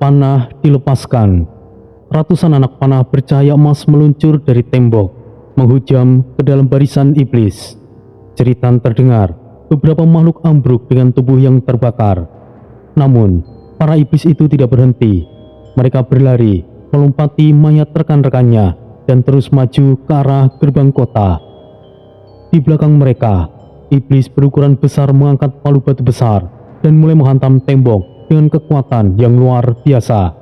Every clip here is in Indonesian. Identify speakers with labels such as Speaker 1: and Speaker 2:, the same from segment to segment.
Speaker 1: Tanah dilepaskan. Ratusan anak panah bercahaya emas meluncur dari tembok, menghujam ke dalam barisan iblis. Jeritan terdengar, beberapa makhluk ambruk dengan tubuh yang terbakar. Namun, para iblis itu tidak berhenti. Mereka berlari, melompati mayat rekan-rekannya, dan terus maju ke arah gerbang kota. Di belakang mereka, iblis berukuran besar mengangkat palu batu besar dan mulai menghantam tembok dengan kekuatan yang luar biasa.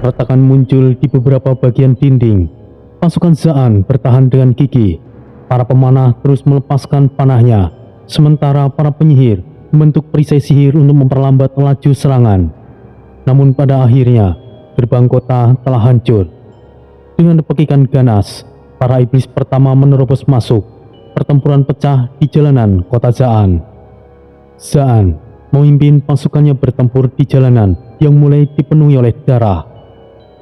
Speaker 1: Retakan muncul di beberapa bagian dinding. Pasukan Zaan bertahan dengan gigih. Para pemanah terus melepaskan panahnya, sementara para penyihir membentuk perisai sihir untuk memperlambat laju serangan. Namun pada akhirnya, gerbang kota telah hancur. Dengan pekikan ganas, para iblis pertama menerobos masuk. Pertempuran pecah di jalanan kota Zaan. Zaan memimpin pasukannya bertempur di jalanan yang mulai dipenuhi oleh darah.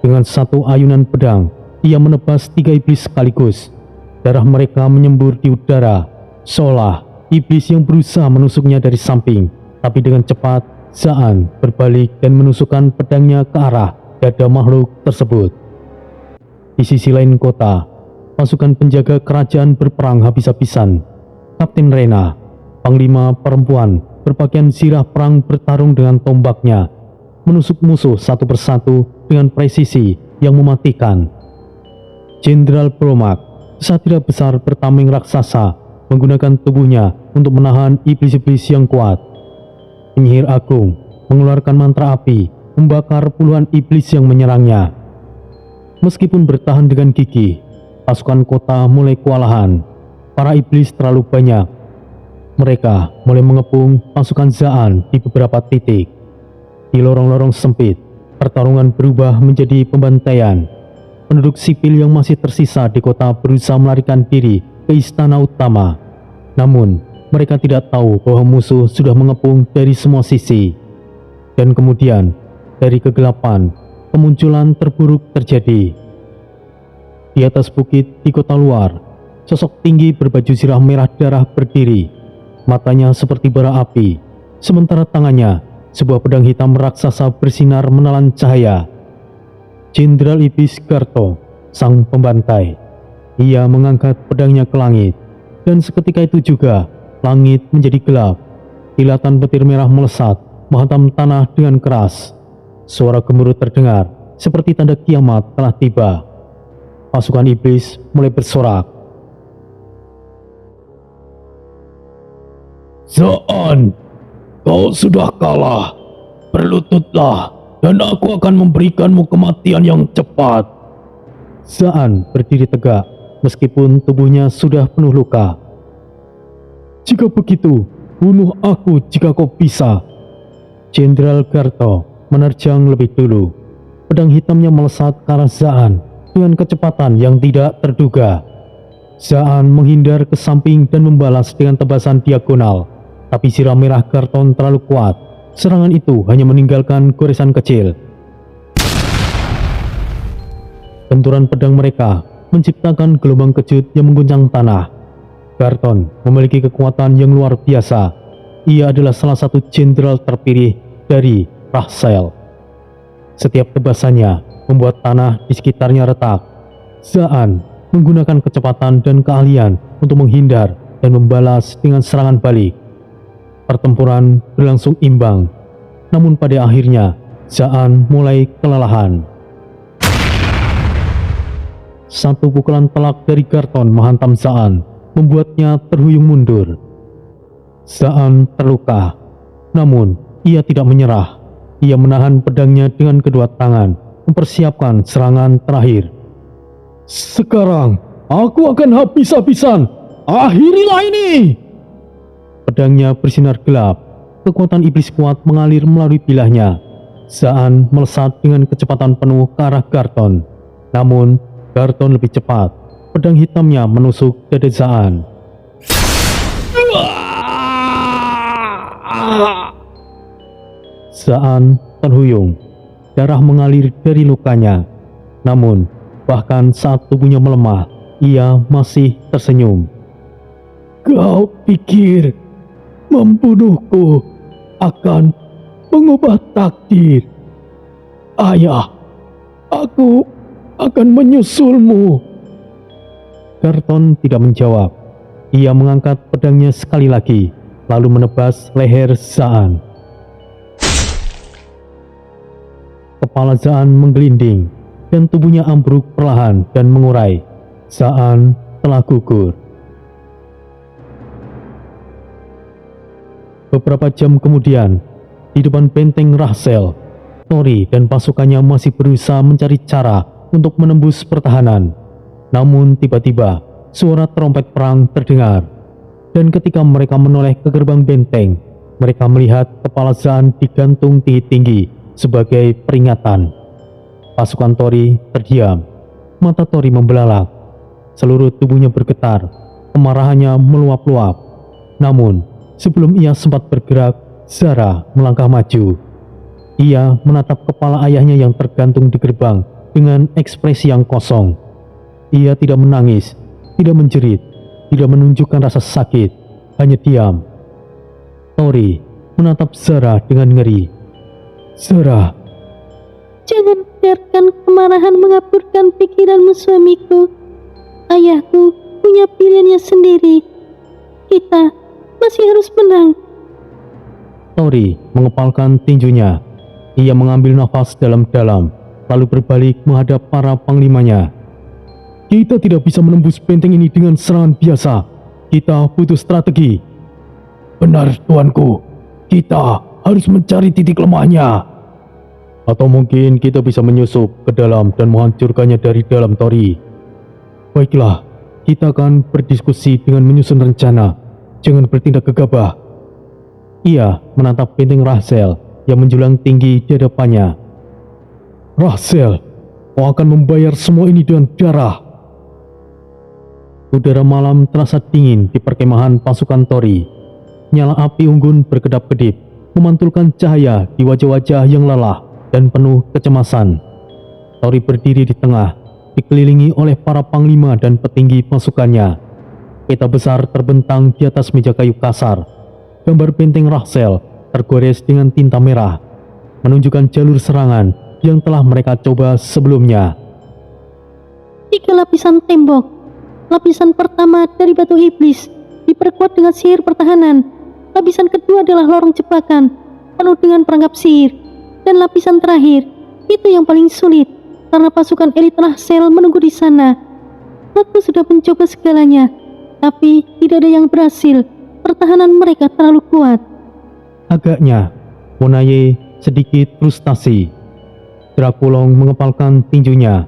Speaker 1: Dengan satu ayunan pedang, ia menebas 3 iblis sekaligus. Darah mereka menyembur di udara, seolah iblis yang berusaha menusuknya dari samping. Tapi dengan cepat, Zaan berbalik dan menusukkan pedangnya ke arah dada makhluk tersebut. Di sisi lain kota, pasukan penjaga kerajaan berperang habis-habisan. Kapten Rena, panglima perempuan berpakaian zirah perang, bertarung dengan tombaknya, menusuk musuh satu persatu dengan presisi yang mematikan. Jenderal Promak, satria besar bertameng raksasa, menggunakan tubuhnya untuk menahan iblis-iblis yang kuat. Penyihir agung mengeluarkan mantra api, membakar puluhan iblis yang menyerangnya. Meskipun bertahan dengan gigih, pasukan kota mulai kewalahan. Para iblis terlalu banyak. Mereka mulai mengepung pasukan Zaan di beberapa titik. Di lorong-lorong sempit, pertarungan berubah menjadi pembantaian. Penduduk sipil yang masih tersisa di kota berusaha melarikan diri ke istana utama. Namun, mereka tidak tahu bahwa musuh sudah mengepung dari semua sisi. Dan kemudian, dari kegelapan, kemunculan terburuk terjadi. Di atas bukit di kota luar, sosok tinggi berbaju zirah merah darah berdiri. Matanya seperti bara api, sementara tangannya sebuah pedang hitam raksasa bersinar menelan cahaya. Jenderal Iblis Garto, sang pembantai. Ia mengangkat pedangnya ke langit, dan seketika itu juga langit menjadi gelap. Kilatan petir merah melesat, menghantam tanah dengan keras. Suara gemuruh terdengar, seperti tanda kiamat telah tiba. Pasukan iblis mulai bersorak.
Speaker 2: Zaan, kau sudah kalah. Berlututlah, dan aku akan memberikanmu kematian yang cepat.
Speaker 1: Zaan berdiri tegak, meskipun tubuhnya sudah penuh luka. Jika begitu, bunuh aku jika kau bisa. Jenderal Garto menerjang lebih dulu. Pedang hitamnya melesat ke arah Zaan dengan kecepatan yang tidak terduga. Zaan menghindar ke samping dan membalas dengan tebasan diagonal. Tapi zirah merah Garton terlalu kuat. Serangan itu hanya meninggalkan goresan kecil. Benturan pedang mereka menciptakan gelombang kejut yang mengguncang tanah. Garton memiliki kekuatan yang luar biasa. Ia adalah salah satu jenderal terpilih dari Rahsel. Setiap tebasannya membuat tanah di sekitarnya retak. Zaan menggunakan kecepatan dan keahlian untuk menghindar dan membalas dengan serangan balik. Pertempuran berlangsung imbang, namun pada akhirnya Zaan mulai kelelahan. Satu pukulan telak dari Garton menghantam Zaan, membuatnya terhuyung mundur. Zaan terluka, namun ia tidak menyerah. Ia menahan pedangnya dengan kedua tangan, mempersiapkan serangan terakhir. Sekarang aku akan habis-habisan. Akhirilah ini! Pedangnya bersinar gelap. Kekuatan iblis kuat mengalir melalui bilahnya. Zaan melesat dengan kecepatan penuh ke arah Garton. Namun, Garton lebih cepat. Pedang hitamnya menusuk dada Zaan. Zaan terhuyung. Darah mengalir dari lukanya. Namun, bahkan saat tubuhnya melemah, ia masih tersenyum.
Speaker 2: Kau pikir membunuhku akan mengubah takdir. Ayah, aku akan menyusulmu.
Speaker 1: Garton tidak menjawab. Ia mengangkat pedangnya sekali lagi, lalu menebas leher Zaan. Kepala Zaan menggelinding, dan tubuhnya ambruk perlahan dan mengurai. Zaan telah gugur. Beberapa jam kemudian, di depan benteng Rahsel, Tori dan pasukannya masih berusaha mencari cara untuk menembus pertahanan. Namun tiba-tiba, suara trompet perang terdengar. Dan ketika mereka menoleh ke gerbang benteng, mereka melihat kepala Zaan digantung tinggi-tinggi sebagai peringatan. Pasukan Tori terdiam. Mata Tori membelalak. Seluruh tubuhnya bergetar. Kemarahannya meluap-luap. Namun, sebelum ia sempat bergerak, Zara melangkah maju. Ia menatap kepala ayahnya yang tergantung di gerbang dengan ekspresi yang kosong. Ia tidak menangis, tidak menjerit, tidak menunjukkan rasa sakit, hanya diam. Tori menatap Zara dengan ngeri. Zara,
Speaker 3: jangan biarkan kemarahan mengaburkan pikiranmu, suamiku. Ayahku punya pilihannya sendiri. Kita masih harus menang.
Speaker 1: Tori mengepalkan tinjunya. Ia mengambil nafas dalam-dalam, lalu berbalik menghadap para panglimanya. Kita tidak bisa menembus benteng ini dengan serangan biasa. Kita butuh strategi.
Speaker 2: Benar, tuanku. Kita harus mencari titik lemahnya.
Speaker 1: Atau mungkin kita bisa menyusup ke dalam dan menghancurkannya dari dalam, Tori. Baiklah, kita akan berdiskusi dengan menyusun rencana. Jangan bertindak gegabah. Ia menatap benteng Rahsel yang menjulang tinggi di hadapannya. Rahsel, kau akan membayar semua ini dengan darah. Udara malam terasa dingin di perkemahan pasukan Tori. Nyala api unggun berkedap-kedip, memantulkan cahaya di wajah-wajah yang lelah dan penuh kecemasan. Tori berdiri di tengah, dikelilingi oleh para panglima dan petinggi pasukannya. Peta besar terbentang di atas meja kayu kasar. Gambar benteng Rahsel tergores dengan tinta merah, menunjukkan jalur serangan yang telah mereka coba sebelumnya.
Speaker 3: 3 lapisan tembok. Lapisan pertama dari batu iblis diperkuat dengan sihir pertahanan. Lapisan kedua adalah lorong jebakan penuh dengan perangkap sihir. Dan lapisan terakhir itu yang paling sulit karena pasukan elit Rahsel menunggu di sana. Aku sudah mencoba segalanya, tapi tidak ada yang berhasil. Pertahanan mereka terlalu kuat.
Speaker 1: Agaknya, Monaye sedikit frustasi. Drakulong mengepalkan tinjunya.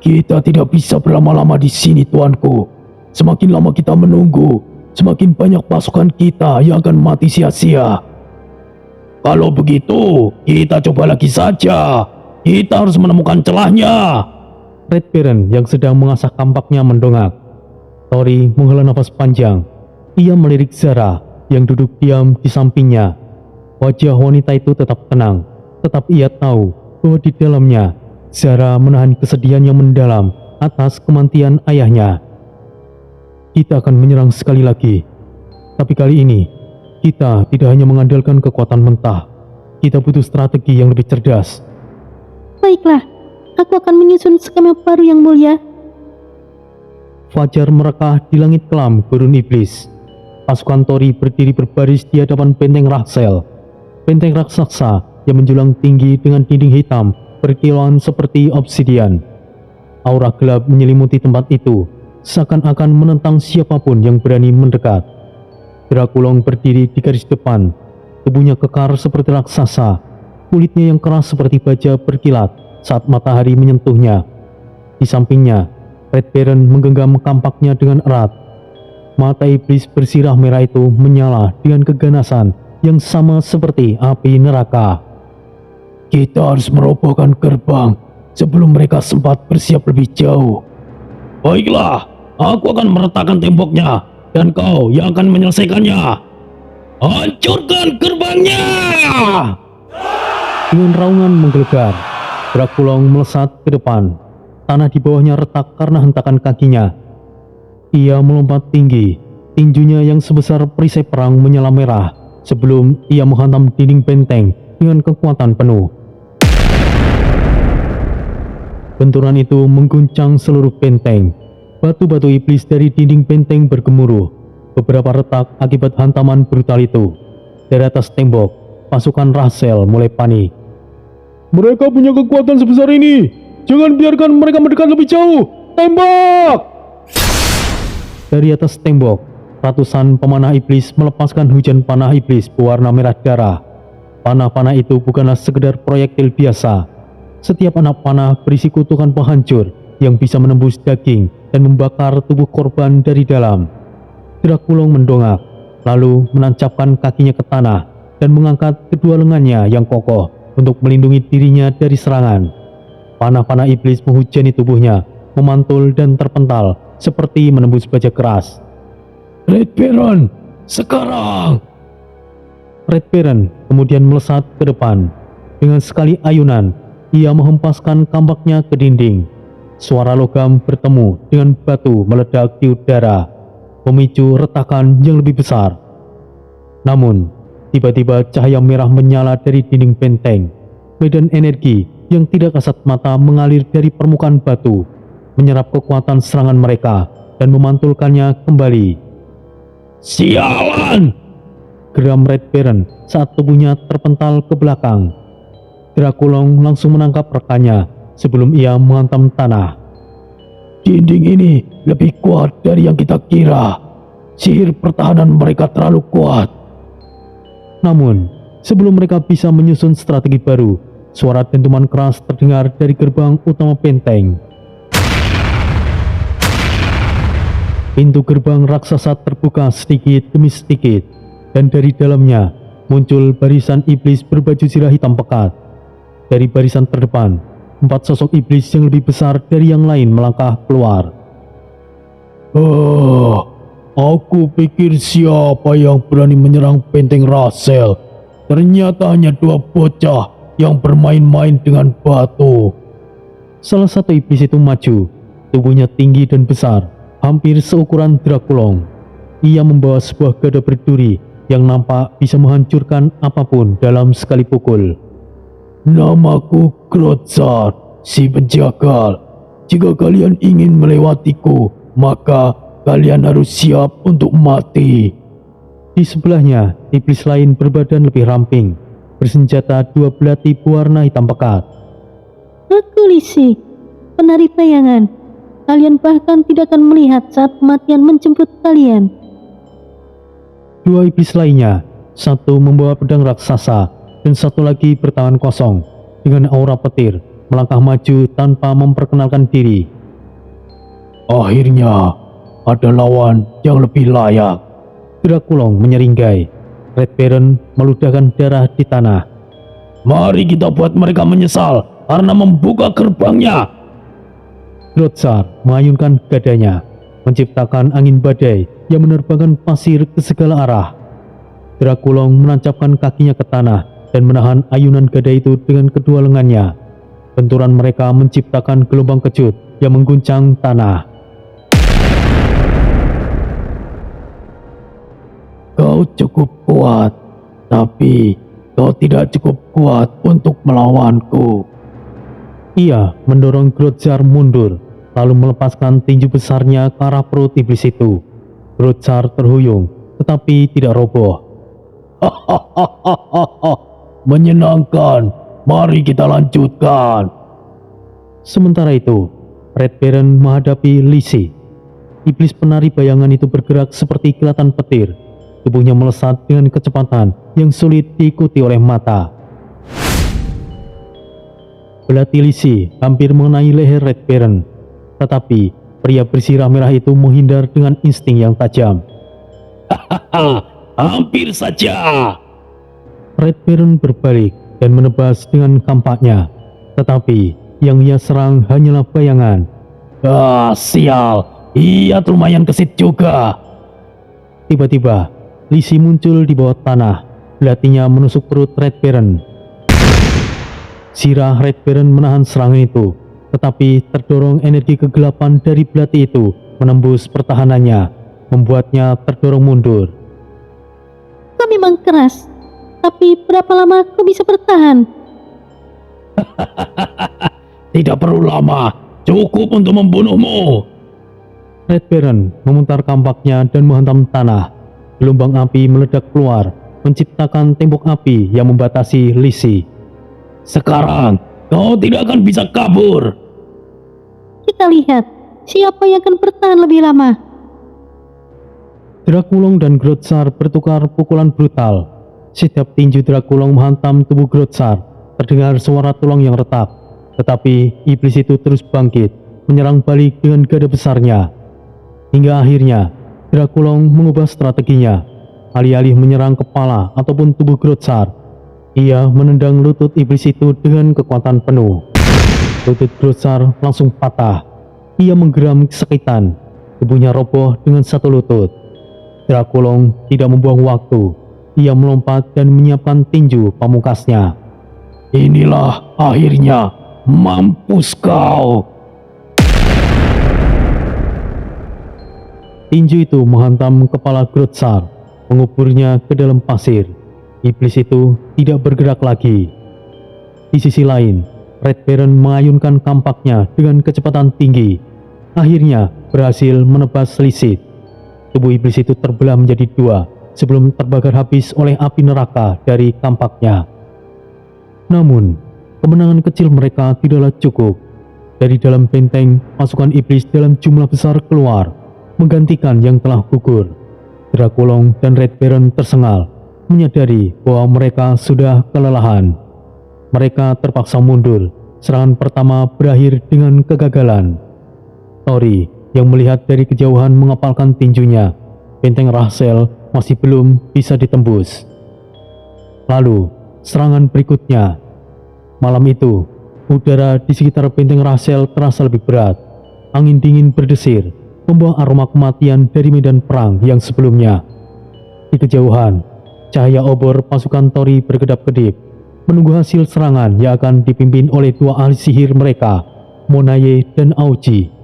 Speaker 2: Kita tidak bisa berlama-lama di sini, tuanku. Semakin lama kita menunggu, semakin banyak pasukan kita yang akan mati sia-sia. Kalau begitu, kita coba lagi saja. Kita harus menemukan celahnya.
Speaker 1: Red Baron yang sedang mengasah kampaknya mendongak. Tori menghela nafas panjang. Ia melirik Zara yang duduk diam di sampingnya. Wajah wanita itu tetap tenang, tetap ia tahu bahwa di dalamnya Zara menahan kesedihan yang mendalam atas kematian ayahnya. Kita akan menyerang sekali lagi, tapi kali ini kita tidak hanya mengandalkan kekuatan mentah. Kita butuh strategi yang lebih cerdas.
Speaker 3: Baiklah, aku akan menyusun skema baru yang mulia.
Speaker 1: Fajar merekah di langit kelam gurun iblis. Pasukan Tori berdiri berbaris di hadapan benteng Rahsel. Benteng raksasa yang menjulang tinggi dengan dinding hitam berkilauan seperti obsidian. Aura gelap menyelimuti tempat itu, seakan-akan menentang siapapun yang berani mendekat. Drakulong berdiri di garis depan. Tubuhnya kekar seperti raksasa. Kulitnya yang keras seperti baja berkilat saat matahari menyentuhnya. Di sampingnya, Red Baron menggenggam kampaknya dengan erat. Mata iblis bersirah merah itu menyala dengan keganasan yang sama seperti api neraka.
Speaker 2: Kita harus merobohkan gerbang sebelum mereka sempat bersiap lebih jauh. Baiklah, aku akan meretakkan temboknya dan kau yang akan menyelesaikannya. Hancurkan gerbangnya!
Speaker 1: Dengan raungan menggelegar, Drakulong melesat ke depan. Tanah di bawahnya retak karena hentakan kakinya. Ia melompat tinggi, tinjunya yang sebesar perisai perang menyala merah sebelum ia menghantam dinding benteng dengan kekuatan penuh. Benturan itu mengguncang seluruh benteng. Batu-batu iblis dari dinding benteng bergemuruh. Beberapa retak akibat hantaman brutal itu. Dari atas tembok, pasukan Rahsel mulai panik.
Speaker 2: Mereka punya kekuatan sebesar ini. Jangan biarkan mereka mendekat lebih jauh. Tembak!
Speaker 1: Dari atas tembok, ratusan pemanah iblis melepaskan hujan panah iblis berwarna merah darah. Panah-panah itu bukanlah sekedar proyektil biasa. Setiap anak panah berisi kutukan penghancur yang bisa menembus daging dan membakar tubuh korban dari dalam. Drakulong mendongak, lalu menancapkan kakinya ke tanah dan mengangkat kedua lengannya yang kokoh untuk melindungi dirinya dari serangan. Panah-panah iblis menghujani tubuhnya, memantul dan terpental seperti menembus baja keras.
Speaker 2: Red Baron, sekarang!
Speaker 1: Red Baron kemudian melesat ke depan. Dengan sekali ayunan, ia menghempaskan kampaknya ke dinding. Suara logam bertemu dengan batu meledak di udara, memicu retakan yang lebih besar. Namun, tiba-tiba cahaya merah menyala dari dinding benteng. Medan energi yang tidak kasat mata mengalir dari permukaan batu, menyerap kekuatan serangan mereka dan memantulkannya kembali.
Speaker 2: Sialan!
Speaker 1: Geram Red Baron saat tubuhnya terpental ke belakang. Drakulong langsung menangkap rekannya sebelum ia menghantam tanah.
Speaker 2: Dinding ini lebih kuat dari yang kita kira. Sihir pertahanan mereka terlalu kuat.
Speaker 1: Namun, sebelum mereka bisa menyusun strategi baru, suara dentuman keras terdengar dari gerbang utama benteng. Pintu gerbang raksasa terbuka sedikit demi sedikit, dan dari dalamnya muncul barisan iblis berbaju zirah hitam pekat. Dari barisan terdepan, 4 sosok iblis yang lebih besar dari yang lain melangkah keluar.
Speaker 2: Aku pikir siapa yang berani menyerang benteng Rahsel. Ternyata hanya 2 bocah yang bermain-main dengan batu.
Speaker 1: Salah satu iblis itu maju, tubuhnya tinggi dan besar, hampir seukuran Drakulong. Ia membawa sebuah gada berduri yang nampak bisa menghancurkan apapun dalam sekali pukul.
Speaker 2: Namaku Grotzar, si penjagal. Jika kalian ingin melewatiku, maka kalian harus siap untuk mati.
Speaker 1: Di sebelahnya, iblis lain berbadan lebih ramping, bersenjata 2 belati berwarna hitam pekat.
Speaker 3: Aku Lisi, penari bayangan. Kalian bahkan tidak akan melihat saat kematian menjemput kalian.
Speaker 1: 2 iblis lainnya, satu membawa pedang raksasa dan satu lagi bertangan kosong dengan aura petir, melangkah maju tanpa memperkenalkan diri.
Speaker 2: Akhirnya ada lawan yang lebih layak.
Speaker 1: Drakulong menyeringai. Red Baron meludahkan darah di tanah.
Speaker 2: Mari kita buat mereka menyesal karena membuka gerbangnya.
Speaker 1: Grotzar mengayunkan gadanya, menciptakan angin badai yang menerbangkan pasir ke segala arah. Drakulong menancapkan kakinya ke tanah dan menahan ayunan gada itu dengan kedua lengannya. Benturan mereka menciptakan gelombang kejut yang mengguncang tanah.
Speaker 2: Kau cukup kuat, tapi kau tidak cukup kuat untuk melawanku.
Speaker 1: Ia mendorong Grotzar mundur, lalu melepaskan tinju besarnya ke arah perut iblis itu. Grotzar terhuyung, tetapi tidak roboh.
Speaker 2: Menyenangkan, mari kita lanjutkan.
Speaker 1: Sementara itu, Red Baron menghadapi Lisi. Iblis penari bayangan itu bergerak seperti kilatan petir. Tubuhnya melesat dengan kecepatan yang sulit diikuti oleh mata. Belati Lisi hampir mengenai leher Red Baron, tetapi pria bersirah merah itu menghindar dengan insting yang tajam.
Speaker 2: Hampir saja.
Speaker 1: Red Baron berbalik dan menebas dengan kampaknya, tetapi yang ia serang hanyalah bayangan.
Speaker 2: Sial, ia lumayan kesit juga.
Speaker 1: Tiba-tiba, Lisi muncul di bawah tanah, belatinya menusuk perut Red Baron. Sirah Red Baron menahan serangan itu, tetapi terdorong energi kegelapan dari belati itu menembus pertahanannya. membuatnya terdorong mundur.
Speaker 3: Kau memang keras, tapi berapa lama kau bisa bertahan?
Speaker 2: Tidak perlu lama, cukup untuk membunuhmu.
Speaker 1: Red Baron memutar kampaknya dan menghantam tanah. Gelombang api meledak keluar, menciptakan tembok api yang membatasi Lisi.
Speaker 2: Sekarang kau tidak akan bisa kabur.
Speaker 3: Kita lihat siapa yang akan bertahan lebih lama.
Speaker 1: Drakulong dan Grotsar bertukar pukulan brutal. Setiap tinju Drakulong menghantam tubuh Grotsar, terdengar suara tulang yang retak. Tetapi iblis itu terus bangkit, menyerang balik dengan gada besarnya. Hingga akhirnya, Drakulong mengubah strateginya. Alih-alih menyerang kepala ataupun tubuh Grotsar, ia menendang lutut iblis itu dengan kekuatan penuh. Lutut Grotsar langsung patah. Ia menggeram kesakitan. Tubuhnya roboh dengan satu lutut. Drakulong tidak membuang waktu. Ia melompat dan menyiapkan tinju pamungkasnya.
Speaker 2: Inilah akhirnya, mampus kau.
Speaker 1: Tinju itu menghantam kepala Grotsar, menguburnya ke dalam pasir. Iblis itu tidak bergerak lagi. Di sisi lain, Red Baron mengayunkan kampaknya dengan kecepatan tinggi. Akhirnya berhasil menebas Lisit. Tubuh iblis itu terbelah menjadi dua sebelum terbakar habis oleh api neraka dari kampaknya. Namun, kemenangan kecil mereka tidaklah cukup. Dari dalam benteng, pasukan iblis dalam jumlah besar keluar, menggantikan yang telah gugur. Drakulong dan Red Baron tersengal, menyadari bahwa mereka sudah kelelahan. Mereka terpaksa mundur. Serangan pertama berakhir dengan kegagalan. Tori yang melihat dari kejauhan mengepalkan tinjunya. Benteng Rahsel masih belum bisa ditembus. Lalu, serangan berikutnya. Malam itu, udara di sekitar benteng Rahsel terasa lebih berat. Angin dingin berdesir, membawa aroma kematian dari medan perang yang sebelumnya. Di kejauhan, cahaya obor pasukan Tori berkedap-kedip, menunggu hasil serangan yang akan dipimpin oleh dua ahli sihir mereka, Monaye dan Aoji.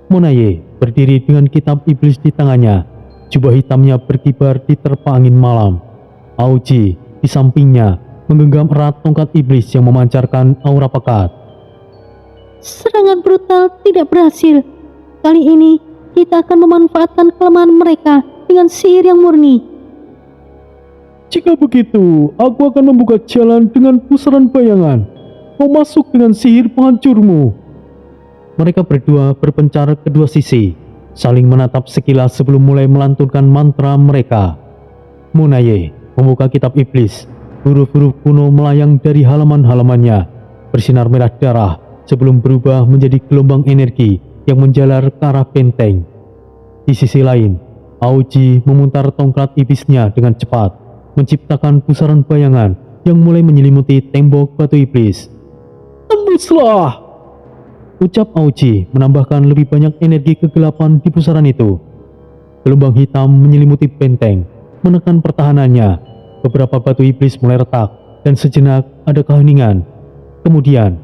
Speaker 1: Monaye berdiri dengan kitab iblis di tangannya, jubah hitamnya berkibar diterpa angin malam. Aoji di sampingnya menggenggam erat tongkat iblis yang memancarkan aura pekat.
Speaker 3: Serangan brutal tidak berhasil. Kali ini kita akan memanfaatkan kelemahan mereka dengan sihir yang murni.
Speaker 1: Jika begitu, aku akan membuka jalan dengan pusaran bayangan. Kau masuk dengan sihir penghancurmu. Mereka berdua berpencar ke dua sisi, saling menatap sekilas sebelum mulai melantunkan mantra mereka. Monaye membuka kitab iblis. Huruf-huruf kuno melayang dari halaman-halamannya, bersinar merah darah sebelum berubah menjadi gelombang energi yang menjalar ke arah benteng. Di sisi lain, Aoji memutar tongkat iblisnya dengan cepat, menciptakan pusaran bayangan yang mulai menyelimuti tembok batu iblis. Tembuslah! Ucap Aoji menambahkan lebih banyak energi kegelapan di pusaran itu. Gelombang hitam menyelimuti benteng, menekan pertahanannya. Beberapa batu iblis mulai retak, dan sejenak ada keheningan. Kemudian,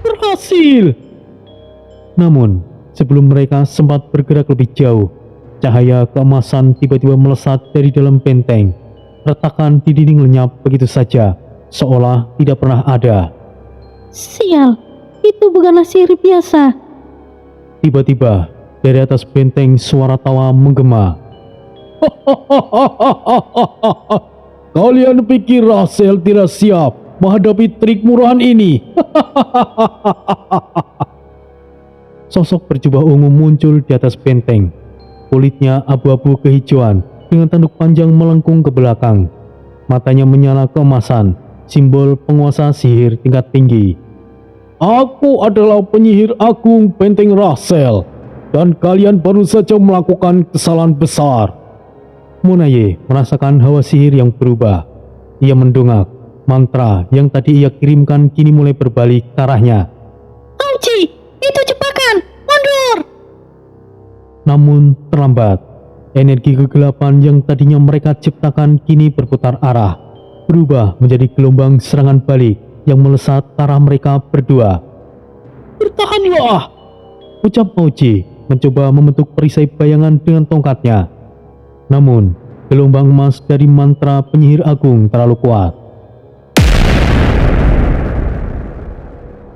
Speaker 1: berhasil! Namun, sebelum mereka sempat bergerak lebih jauh, cahaya keemasan tiba-tiba melesat dari dalam benteng. Retakan di dinding lenyap begitu saja, seolah tidak pernah ada.
Speaker 3: Sial, itu bukanlah sihir biasa.
Speaker 1: Tiba-tiba, dari atas benteng suara tawa menggema.
Speaker 2: Kalian pikir Rahsel tidak siap menghadapi trik murahan ini?
Speaker 1: Sosok berjubah ungu muncul di atas benteng. Kulitnya abu-abu kehijauan dengan tanduk panjang melengkung ke belakang. Matanya menyala keemasan, simbol penguasa sihir tingkat tinggi.
Speaker 2: Aku adalah penyihir agung benteng Rahsel, dan kalian baru saja melakukan kesalahan besar.
Speaker 1: Monaye merasakan hawa sihir yang berubah. Ia mendongak. Mantra yang tadi ia kirimkan kini mulai berbalik ke arahnya.
Speaker 3: Aoji, itu jebakan! Mundur!
Speaker 1: Namun terlambat. Energi kegelapan yang tadinya mereka ciptakan kini berputar arah, berubah menjadi gelombang serangan balik yang melesat ke arah mereka berdua.
Speaker 2: Bertahanlah!
Speaker 1: Ucap Aoji mencoba membentuk perisai bayangan dengan tongkatnya. Namun, gelombang emas dari mantra penyihir agung terlalu kuat.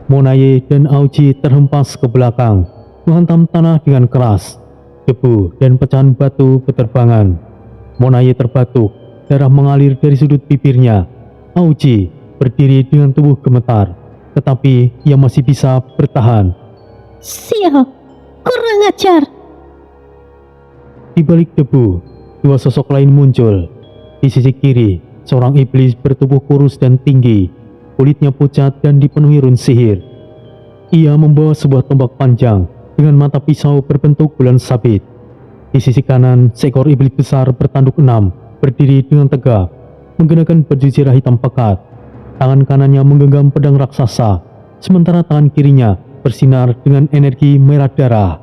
Speaker 1: Monaye dan Aoji terhempas ke belakang, menghantam tanah dengan keras. Debu dan pecahan batu berterbangan. Monaye terbatuk, darah mengalir dari sudut bibirnya. Aoji berdiri dengan tubuh gemetar, tetapi ia masih bisa bertahan.
Speaker 3: Sial, kurang ajar.
Speaker 1: Di balik debu, dua sosok lain muncul. Di sisi kiri, seorang iblis bertubuh kurus dan tinggi, kulitnya pucat dan dipenuhi run sihir. Ia membawa sebuah tombak panjang dengan mata pisau berbentuk bulan sabit. Di sisi kanan, seekor iblis besar bertanduk 6 berdiri dengan tegak, menggunakan baju zirah hitam pekat. Tangan kanannya menggenggam pedang raksasa, sementara tangan kirinya bersinar dengan energi merah darah.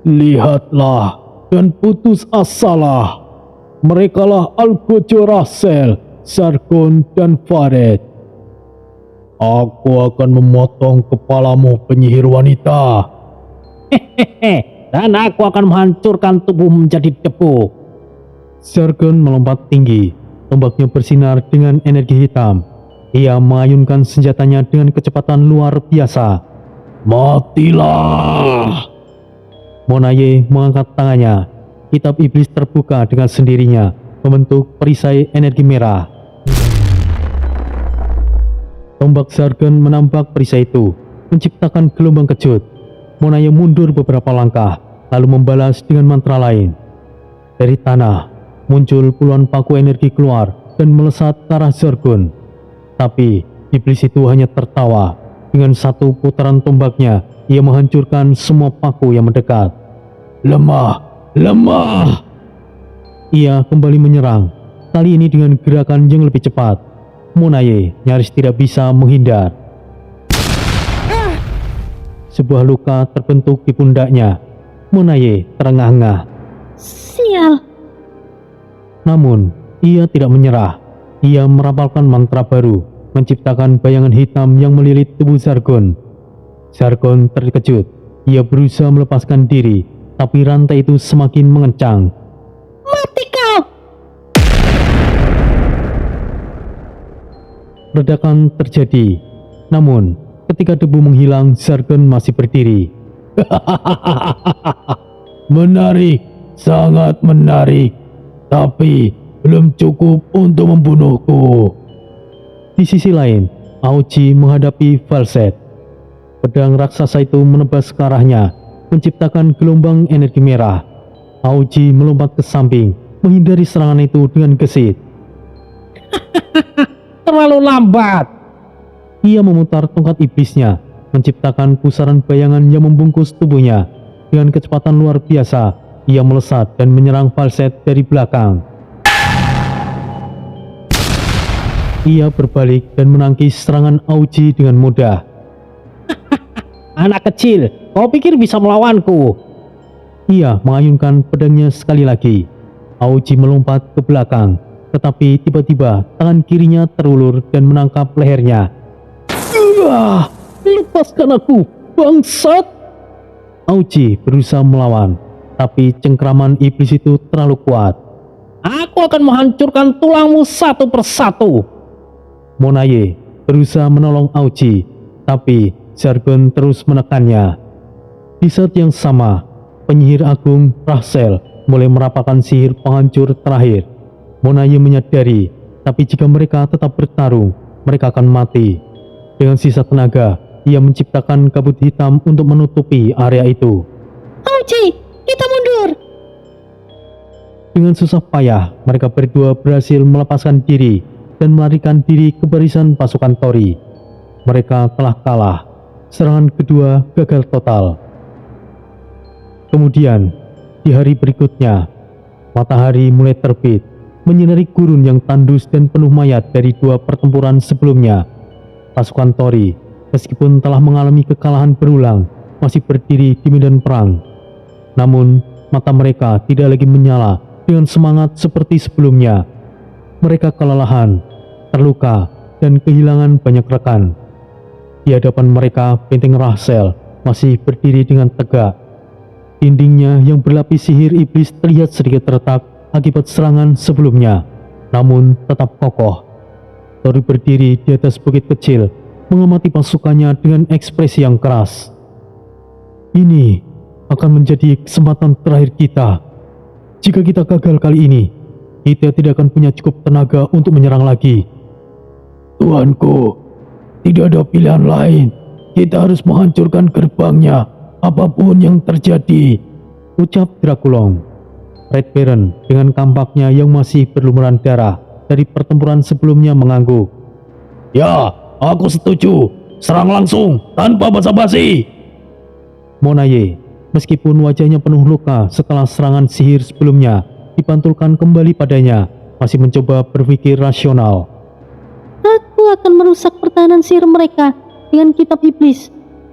Speaker 2: Lihatlah dan putus asalah. Merekalah Algojo Rahsel, Sargon, dan Faret. Aku akan memotong kepalamu, penyihir wanita.
Speaker 1: Hehehe, dan aku akan menghancurkan tubuh menjadi debu. Sargon melompat tinggi, tombaknya bersinar dengan energi hitam. Ia mengayunkan senjatanya dengan kecepatan luar biasa.
Speaker 2: Matilah!
Speaker 1: Monaye mengangkat tangannya. Kitab iblis terbuka dengan sendirinya, membentuk perisai energi merah. Tombak Sargon menambak perisai itu, menciptakan gelombang kejut. Monaye mundur beberapa langkah, lalu membalas dengan mantra lain. Dari tanah, muncul puluhan paku energi keluar dan melesat ke arah Sargon. Tapi, iblis itu hanya tertawa. Dengan satu putaran tombaknya, ia menghancurkan semua paku yang mendekat.
Speaker 2: Lemah, lemah!
Speaker 1: Ia kembali menyerang, kali ini dengan gerakan yang lebih cepat. Monaye nyaris tidak bisa menghindar. Sebuah luka terbentuk di pundaknya. Monaye terengah-engah.
Speaker 3: Sial.
Speaker 1: Namun, ia tidak menyerah. Ia merapalkan mantra baru, menciptakan bayangan hitam yang melilit tubuh Sargon. Sargon terkejut. Ia berusaha melepaskan diri, tapi rantai itu semakin mengencang.
Speaker 3: Mati kau!
Speaker 1: Ledakan terjadi. Namun, ketika debu menghilang, Sargon masih berdiri.
Speaker 2: Menarik, sangat menarik. Tapi belum cukup untuk membunuhku.
Speaker 1: Di sisi lain, Aoji menghadapi Falset. Pedang raksasa itu menebas ke arahnya, menciptakan gelombang energi merah. Aoji melompat ke samping, menghindari serangan itu dengan gesit.
Speaker 2: Terlalu lambat.
Speaker 1: Ia memutar tongkat iblisnya, menciptakan pusaran bayangan yang membungkus tubuhnya. Dengan kecepatan luar biasa, ia melesat dan menyerang Falset dari belakang. Ia berbalik dan menangkis serangan Aoji dengan mudah.
Speaker 2: Anak kecil, kau pikir bisa melawanku?
Speaker 1: Ia mengayunkan pedangnya sekali lagi. Aoji melompat ke belakang, tetapi tiba-tiba tangan kirinya terulur dan menangkap lehernya.
Speaker 2: Lepaskan aku, bangsat!
Speaker 1: Aoji berusaha melawan, tapi cengkraman iblis itu terlalu kuat.
Speaker 2: Aku akan menghancurkan tulangmu satu persatu.
Speaker 1: Monaye berusaha menolong Aoji, tapi Sargon terus menekannya. Di saat yang sama, penyihir agung Rahsel mulai merapalkan sihir penghancur terakhir. Monaye menyadari, tapi jika mereka tetap bertarung, mereka akan mati. Dengan sisa tenaga, ia menciptakan kabut hitam untuk menutupi area itu.
Speaker 3: Aoji, kita mundur.
Speaker 1: Dengan susah payah, mereka berdua berhasil melepaskan diri dan melarikan diri ke barisan pasukan Tori. Mereka telah kalah. Serangan kedua gagal total. Kemudian, di hari berikutnya, matahari mulai terbit, menyinari gurun yang tandus dan penuh mayat dari dua pertempuran sebelumnya. Pasukan Tori, meskipun telah mengalami kekalahan berulang, masih berdiri di medan perang. Namun, mata mereka tidak lagi menyala dengan semangat seperti sebelumnya. Mereka kelelahan, terluka, dan kehilangan banyak rekan. Di hadapan mereka, benteng Rahsel masih berdiri dengan tegak. Dindingnya yang berlapis sihir iblis terlihat sedikit retak akibat serangan sebelumnya, namun tetap kokoh. Tori berdiri di atas bukit kecil, mengamati pasukannya dengan ekspresi yang keras. Ini akan menjadi kesempatan terakhir kita. Jika kita gagal kali ini, kita tidak akan punya cukup tenaga untuk menyerang lagi.
Speaker 2: Tuanku, tidak ada pilihan lain. Kita harus menghancurkan gerbangnya, apapun yang terjadi,
Speaker 1: ucap Drakulong. Red Baron dengan kampaknya yang masih berlumuran darah dari pertempuran sebelumnya mengangguk.
Speaker 2: Ya, aku setuju. Serang langsung, tanpa basa-basi.
Speaker 1: Monaye, meskipun wajahnya penuh luka setelah serangan sihir sebelumnya dipantulkan kembali padanya, masih mencoba berpikir rasional.
Speaker 3: Aku akan merusak pertahanan sihir mereka dengan kitab iblis.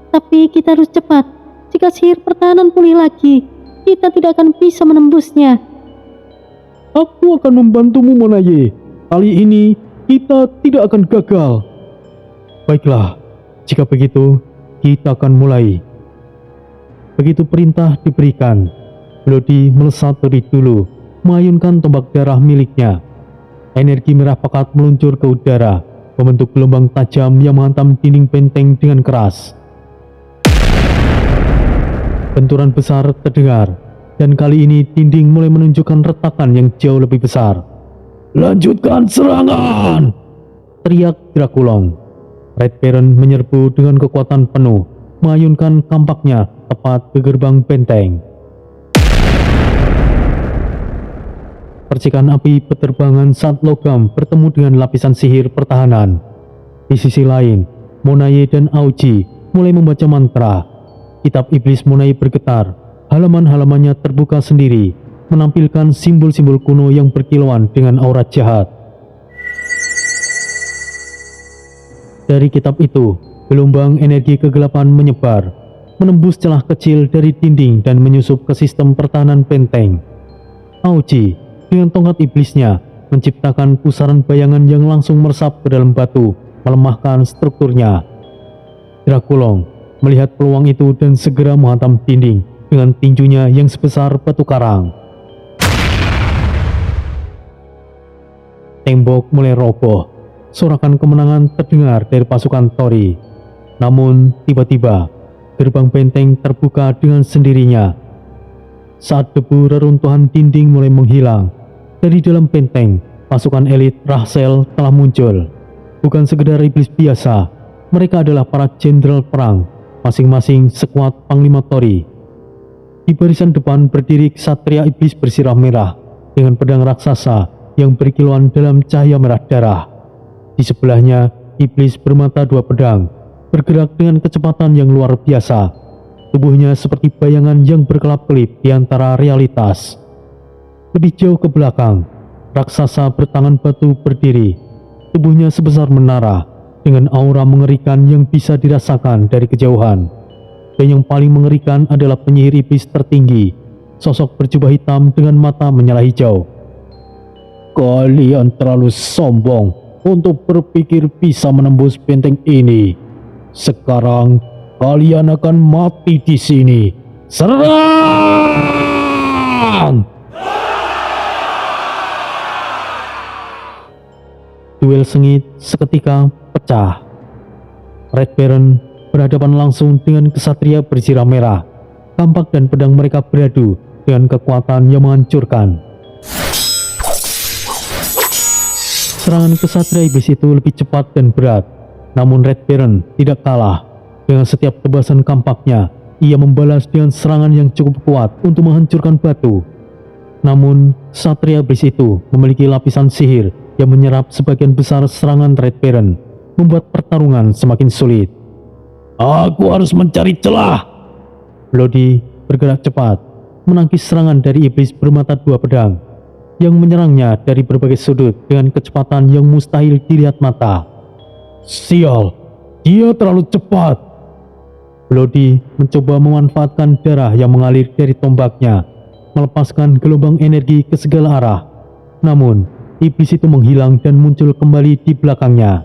Speaker 3: Tapi kita harus cepat. Jika sihir pertahanan pulih lagi, kita tidak akan bisa menembusnya.
Speaker 1: Aku akan membantumu, Monaye. Kali ini kita tidak akan gagal. Baiklah, jika begitu kita akan mulai. Begitu perintah diberikan, Bloody melesat lebih dulu, mengayunkan tombak darah miliknya. Energi merah pekat meluncur ke udara, membentuk gelombang tajam yang menghantam dinding benteng dengan keras. Benturan besar terdengar, dan kali ini dinding mulai menunjukkan retakan yang jauh lebih besar.
Speaker 2: Lanjutkan serangan!
Speaker 1: Teriak Drakulong. Red Baron menyerbu dengan kekuatan penuh, mengayunkan kampaknya tepat ke gerbang benteng. Percikan api berterbangan saat logam bertemu dengan lapisan sihir pertahanan. Di sisi lain, Monaye dan Aoji mulai membaca mantra. Kitab iblis Monaye bergetar, halaman-halamannya terbuka sendiri, menampilkan simbol-simbol kuno yang berkilauan dengan aura jahat. Dari kitab itu, gelombang energi kegelapan menyebar, menembus celah kecil dari dinding dan menyusup ke sistem pertahanan benteng. Aoji dengan tongkat iblisnya menciptakan pusaran bayangan yang langsung meresap ke dalam batu, melemahkan strukturnya. Drakulong melihat peluang itu dan segera menghantam dinding dengan tinjunya yang sebesar batu karang. Tembok mulai roboh, sorakan kemenangan terdengar dari pasukan Tori. Namun tiba-tiba gerbang benteng terbuka dengan sendirinya. Saat debu reruntuhan dinding mulai menghilang, dari dalam benteng, pasukan elit Rahsel telah muncul. Bukan sekedar iblis biasa, mereka adalah para jenderal perang, masing-masing sekuat Panglima Tori. Di barisan depan berdiri ksatria iblis bersirah merah, dengan pedang raksasa yang berkilauan dalam cahaya merah darah. Di sebelahnya, iblis bermata dua pedang, bergerak dengan kecepatan yang luar biasa. Tubuhnya seperti bayangan yang berkelap-kelip di antara realitas. Lebih jauh ke belakang, raksasa bertangan batu berdiri. Tubuhnya sebesar menara, dengan aura mengerikan yang bisa dirasakan dari kejauhan. Dan yang paling mengerikan adalah penyihir iblis tertinggi, sosok berjubah hitam dengan mata menyala hijau.
Speaker 2: Kalian terlalu sombong untuk berpikir bisa menembus benteng ini. Sekarang kalian akan mati di sini. Serang!
Speaker 1: Duel sengit seketika pecah. Red Baron berhadapan langsung dengan kesatria bersirah merah. Kampak dan pedang mereka beradu dengan kekuatan yang menghancurkan. Serangan kesatria iblis itu lebih cepat dan berat, namun Red Baron tidak kalah. Dengan setiap tebasan kampaknya, ia membalas dengan serangan yang cukup kuat untuk menghancurkan batu. Namun, satria iblis itu memiliki lapisan sihir yang menyerap sebagian besar serangan Red Baron, membuat pertarungan semakin sulit.
Speaker 2: Aku harus mencari celah.
Speaker 1: Bloody bergerak cepat, menangkis serangan dari iblis bermata dua pedang, yang menyerangnya dari berbagai sudut dengan kecepatan yang mustahil dilihat mata.
Speaker 2: Sial, dia terlalu cepat.
Speaker 1: Bloody mencoba memanfaatkan darah yang mengalir dari tombaknya, melepaskan gelombang energi ke segala arah. Namun, iblis itu menghilang dan muncul kembali di belakangnya.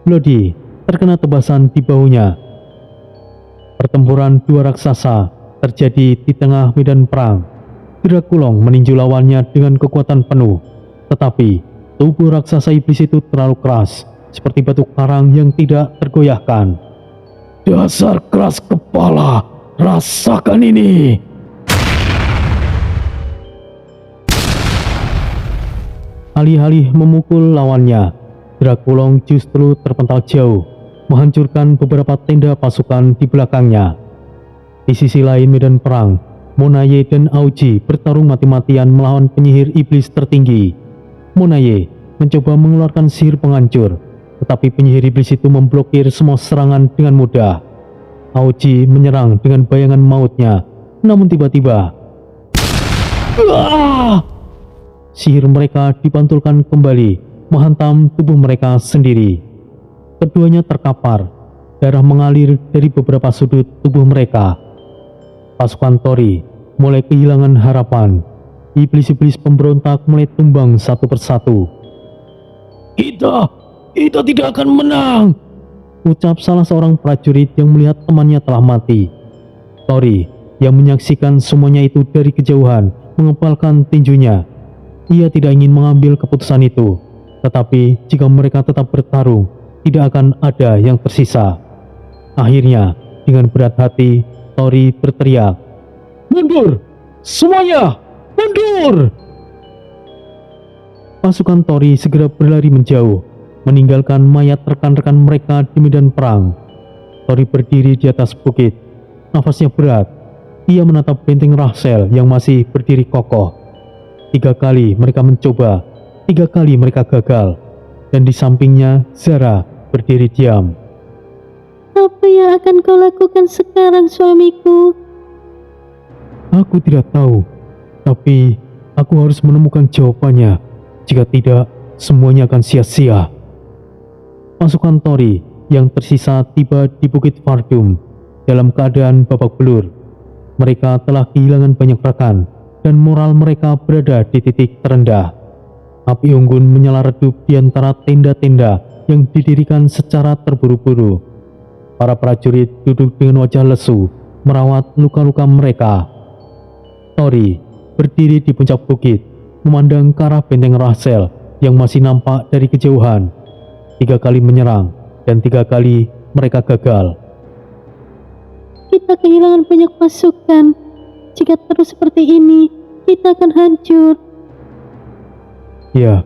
Speaker 1: Bloody terkena tebasan di bahunya. Pertempuran dua raksasa terjadi di tengah medan perang. Draculong meninju lawannya dengan kekuatan penuh, tetapi tubuh raksasa iblis itu terlalu keras, seperti batu karang yang tidak tergoyahkan.
Speaker 2: Dasar keras kepala, rasakan ini.
Speaker 1: Alih-alih memukul lawannya, Draculong justru terpental jauh, menghancurkan beberapa tenda pasukan di belakangnya. Di sisi lain medan perang, Monaye dan Aoji bertarung mati-matian melawan penyihir iblis tertinggi. Monaye mencoba mengeluarkan sihir penghancur, tetapi penyihir iblis itu memblokir semua serangan dengan mudah. Aoji menyerang dengan bayangan mautnya, namun tiba-tiba sihir mereka dipantulkan kembali, menghantam tubuh mereka sendiri. Keduanya terkapar, darah mengalir dari beberapa sudut tubuh mereka. Pasukan Tori mulai kehilangan harapan. Iblis-iblis pemberontak mulai tumbang satu persatu.
Speaker 2: Kita tidak akan menang,
Speaker 1: Ucap salah seorang prajurit yang melihat temannya telah mati. Tori yang menyaksikan semuanya itu dari kejauhan mengepalkan tinjunya. Ia tidak ingin mengambil keputusan itu, tetapi jika mereka tetap bertarung, tidak akan ada yang tersisa. Akhirnya, dengan berat hati, Tori berteriak,
Speaker 2: mundur, semuanya, mundur.
Speaker 1: Pasukan Tori segera berlari menjauh, meninggalkan mayat rekan-rekan mereka di medan perang. Tori berdiri di atas bukit, nafasnya berat. Ia menatap benteng Rachel yang masih berdiri kokoh. 3 kali mereka mencoba, 3 kali mereka gagal, dan di sampingnya Zara berdiri diam.
Speaker 3: Apa yang akan kau lakukan sekarang, suamiku?
Speaker 1: Aku tidak tahu, tapi aku harus menemukan jawabannya. Jika tidak, semuanya akan sia-sia. Pasukan Tori yang tersisa tiba di Bukit Vardum dalam keadaan babak belur. Mereka telah kehilangan banyak rekan dan moral mereka berada di titik terendah. Api unggun menyala redup di antara tenda-tenda yang didirikan secara terburu-buru. Para prajurit duduk dengan wajah lesu, merawat luka-luka mereka. Tori berdiri di puncak bukit, memandang ke arah benteng Rachel yang masih nampak dari kejauhan. 3 kali menyerang, dan 3 kali mereka gagal.
Speaker 3: Kita kehilangan banyak pasukan. Jika terus seperti ini, kita akan hancur.
Speaker 1: Ya,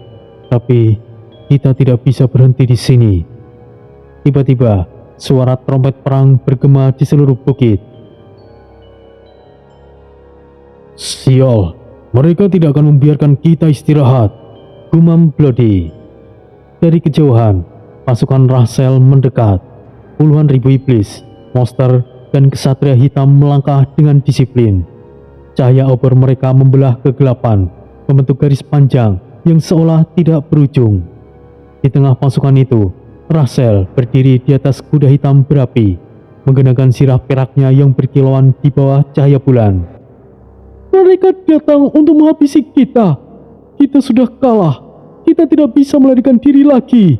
Speaker 1: tapi kita tidak bisa berhenti di sini. Tiba-tiba, suara trompet perang bergema di seluruh bukit.
Speaker 2: Sial, mereka tidak akan membiarkan kita istirahat,
Speaker 1: gumam Bloody. Dari kejauhan, pasukan Rachel mendekat. Puluhan ribu iblis, monster, dan kesatria hitam melangkah dengan disiplin. Cahaya obor mereka membelah kegelapan, membentuk garis panjang yang seolah tidak berujung. Di tengah pasukan itu, Rachel berdiri di atas kuda hitam berapi, menggunakan sirah peraknya yang berkilauan di bawah cahaya bulan.
Speaker 2: mereka datang untuk menghabisi kita. Kita sudah kalah. Kita tidak bisa melarikan diri lagi.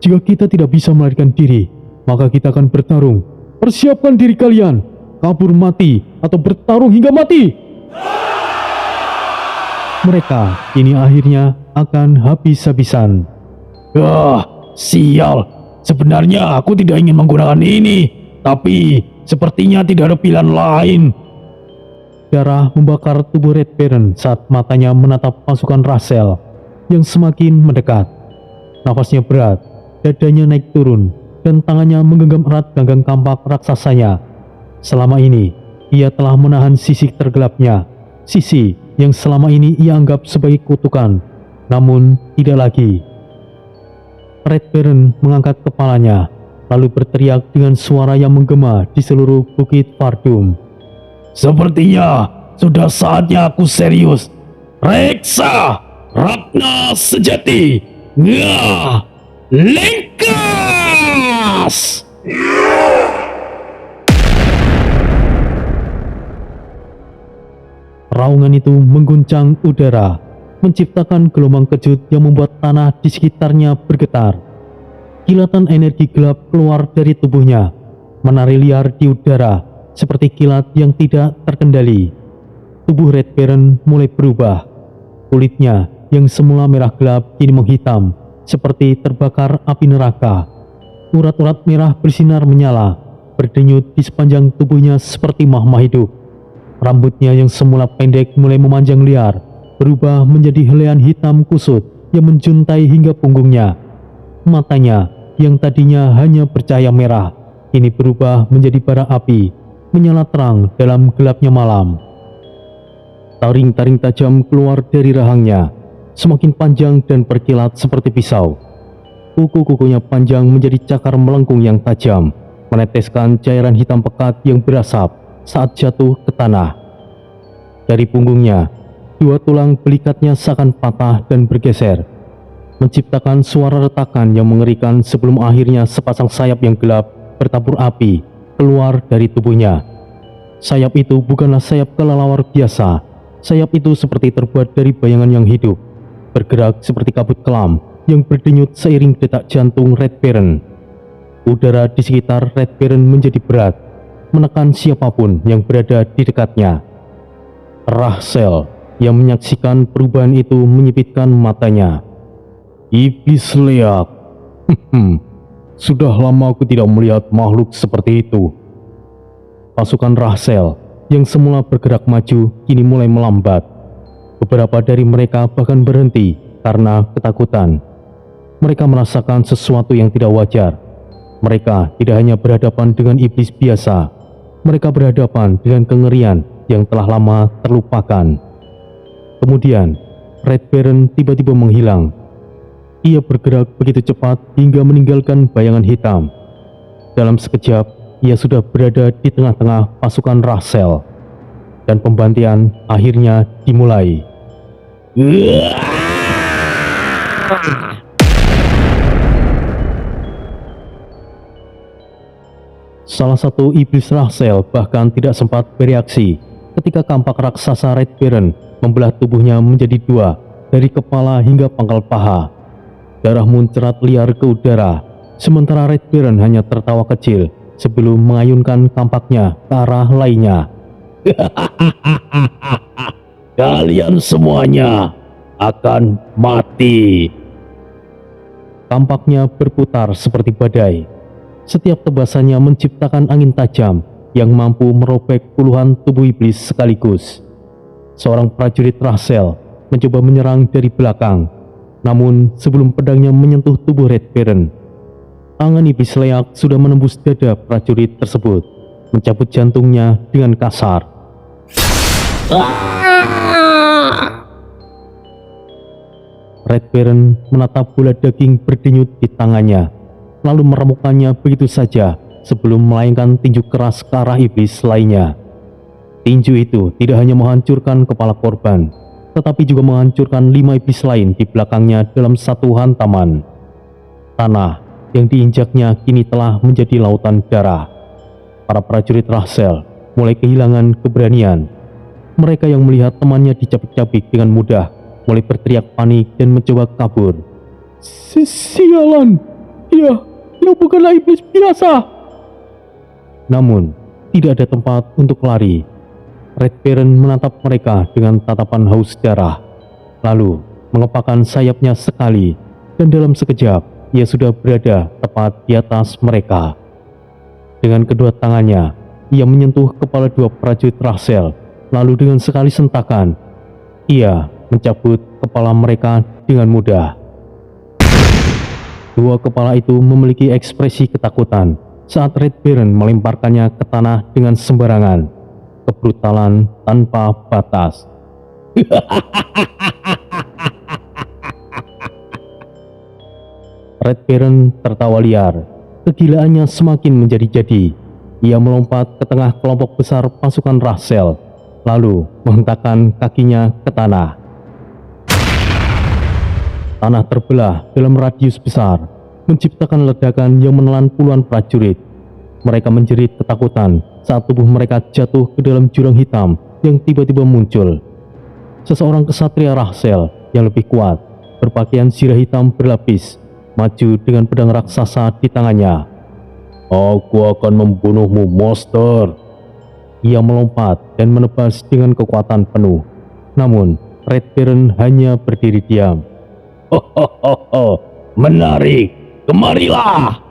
Speaker 1: Jika kita tidak bisa melarikan diri, maka kita akan bertarung.
Speaker 2: Persiapkan diri kalian, kabur mati atau bertarung hingga mati.
Speaker 1: Mereka kini akhirnya akan habis-habisan.
Speaker 2: Sial. Sebenarnya aku tidak ingin menggunakan ini, tapi sepertinya tidak ada pilihan lain.
Speaker 1: Darah membakar tubuh Red Baron saat matanya menatap pasukan Rachel yang semakin mendekat. Nafasnya berat, dadanya naik turun, dan tangannya menggenggam erat ganggang kampak raksasanya. Selama ini, ia telah menahan sisi tergelapnya, sisi yang selama ini ia anggap sebagai kutukan, namun tidak lagi. Red Baron mengangkat kepalanya, lalu berteriak dengan suara yang menggema di seluruh Bukit Vardum.
Speaker 2: Sepertinya sudah saatnya aku serius. Reksa, Ratna sejati, Lengkas!
Speaker 1: Raungan itu mengguncang udara, menciptakan gelombang kejut yang membuat tanah di sekitarnya bergetar. Kilatan energi gelap keluar dari tubuhnya, menari liar di udara seperti kilat yang tidak terkendali. Tubuh Red Baron mulai berubah. Kulitnya yang semula merah gelap kini menghitam seperti terbakar api neraka. Urat-urat merah bersinar menyala, berdenyut di sepanjang tubuhnya seperti mahmah hidup. Rambutnya yang semula pendek mulai memanjang liar, berubah menjadi helaian hitam kusut yang menjuntai hingga punggungnya. Matanya yang tadinya hanya bercahaya merah, kini berubah menjadi bara api, menyala terang dalam gelapnya malam. Taring-taring tajam keluar dari rahangnya, semakin panjang dan berkilat seperti pisau. Kuku-kukunya panjang menjadi cakar melengkung yang tajam, meneteskan cairan hitam pekat yang berasap saat jatuh ke tanah. Dari punggungnya, dua tulang belikatnya seakan patah dan bergeser, menciptakan suara retakan yang mengerikan sebelum akhirnya sepasang sayap yang gelap bertabur api keluar dari tubuhnya. Sayap itu bukanlah sayap kelelawar biasa. Sayap itu seperti terbuat dari bayangan yang hidup, bergerak seperti kabut kelam yang berdenyut seiring detak jantung Red Baron. Udara di sekitar Red Baron menjadi berat, menekan siapapun yang berada di dekatnya. Rahsel yang menyaksikan perubahan itu menyipitkan matanya. Iblis leak. Sudah lama aku tidak melihat makhluk seperti itu. Pasukan Rahsel yang semula bergerak maju kini mulai melambat. Beberapa dari mereka bahkan berhenti karena ketakutan. Mereka merasakan sesuatu yang tidak wajar. Mereka tidak hanya berhadapan dengan iblis biasa, mereka berhadapan dengan kengerian yang telah lama terlupakan. Kemudian, Red Baron tiba-tiba menghilang. Ia bergerak begitu cepat hingga meninggalkan bayangan hitam. Dalam sekejap, ia sudah berada di tengah-tengah pasukan Rahsel. Dan pembantian akhirnya dimulai. Salah satu iblis Rahsel bahkan tidak sempat bereaksi ketika kampak raksasa Red Baron membelah tubuhnya menjadi dua dari kepala hingga pangkal paha. Darah muncrat liar ke udara, sementara Red Baron hanya tertawa kecil sebelum mengayunkan kampaknya ke arah lainnya.
Speaker 2: Kalian semuanya akan mati.
Speaker 1: Kampaknya berputar seperti badai. Setiap tebasannya menciptakan angin tajam yang mampu merobek puluhan tubuh iblis sekaligus. Seorang prajurit Rahsel mencoba menyerang dari belakang, namun sebelum pedangnya menyentuh tubuh Red Baron, tangan iblis leak sudah menembus dada prajurit tersebut, mencabut jantungnya dengan kasar. Red Baron menatap bola daging berdenyut di tangannya, lalu meremukkannya begitu saja sebelum melayangkan tinju keras ke arah iblis lainnya. Tinju itu tidak hanya menghancurkan kepala korban, tetapi juga menghancurkan 5 iblis lain di belakangnya dalam satu hantaman. Tanah yang diinjaknya kini telah menjadi lautan darah. Para prajurit Rahsel mulai kehilangan keberanian. Mereka yang melihat temannya dicabik-cabik dengan mudah mulai berteriak panik dan mencoba kabur.
Speaker 2: Sialan, dia bukanlah iblis biasa.
Speaker 1: Namun, tidak ada tempat untuk lari. Red Baron menatap mereka dengan tatapan haus darah, lalu mengepakkan sayapnya sekali, dan dalam sekejap, ia sudah berada tepat di atas mereka. Dengan kedua tangannya, ia menyentuh kepala dua prajurit Rahsel, lalu dengan sekali sentakan, ia mencabut kepala mereka dengan mudah. Dua kepala itu memiliki ekspresi ketakutan saat Red Baron melemparkannya ke tanah dengan sembarangan. Kebrutalan tanpa batas. Red Baron tertawa liar. Kegilaannya semakin menjadi-jadi. Ia melompat ke tengah kelompok besar pasukan Rahsel, lalu menghentakkan kakinya ke tanah. Tanah terbelah dalam radius besar, menciptakan ledakan yang menelan puluhan prajurit. Mereka menjerit ketakutan saat tubuh mereka jatuh ke dalam jurang hitam yang tiba-tiba muncul. Seseorang kesatria Rahsel yang lebih kuat, berpakaian zirah hitam berlapis, maju dengan pedang raksasa di tangannya. Aku akan membunuhmu, monster. Ia melompat dan menebas dengan kekuatan penuh. Namun, Red Baron hanya berdiri diam.
Speaker 2: Hohoho, menarik, kemarilah.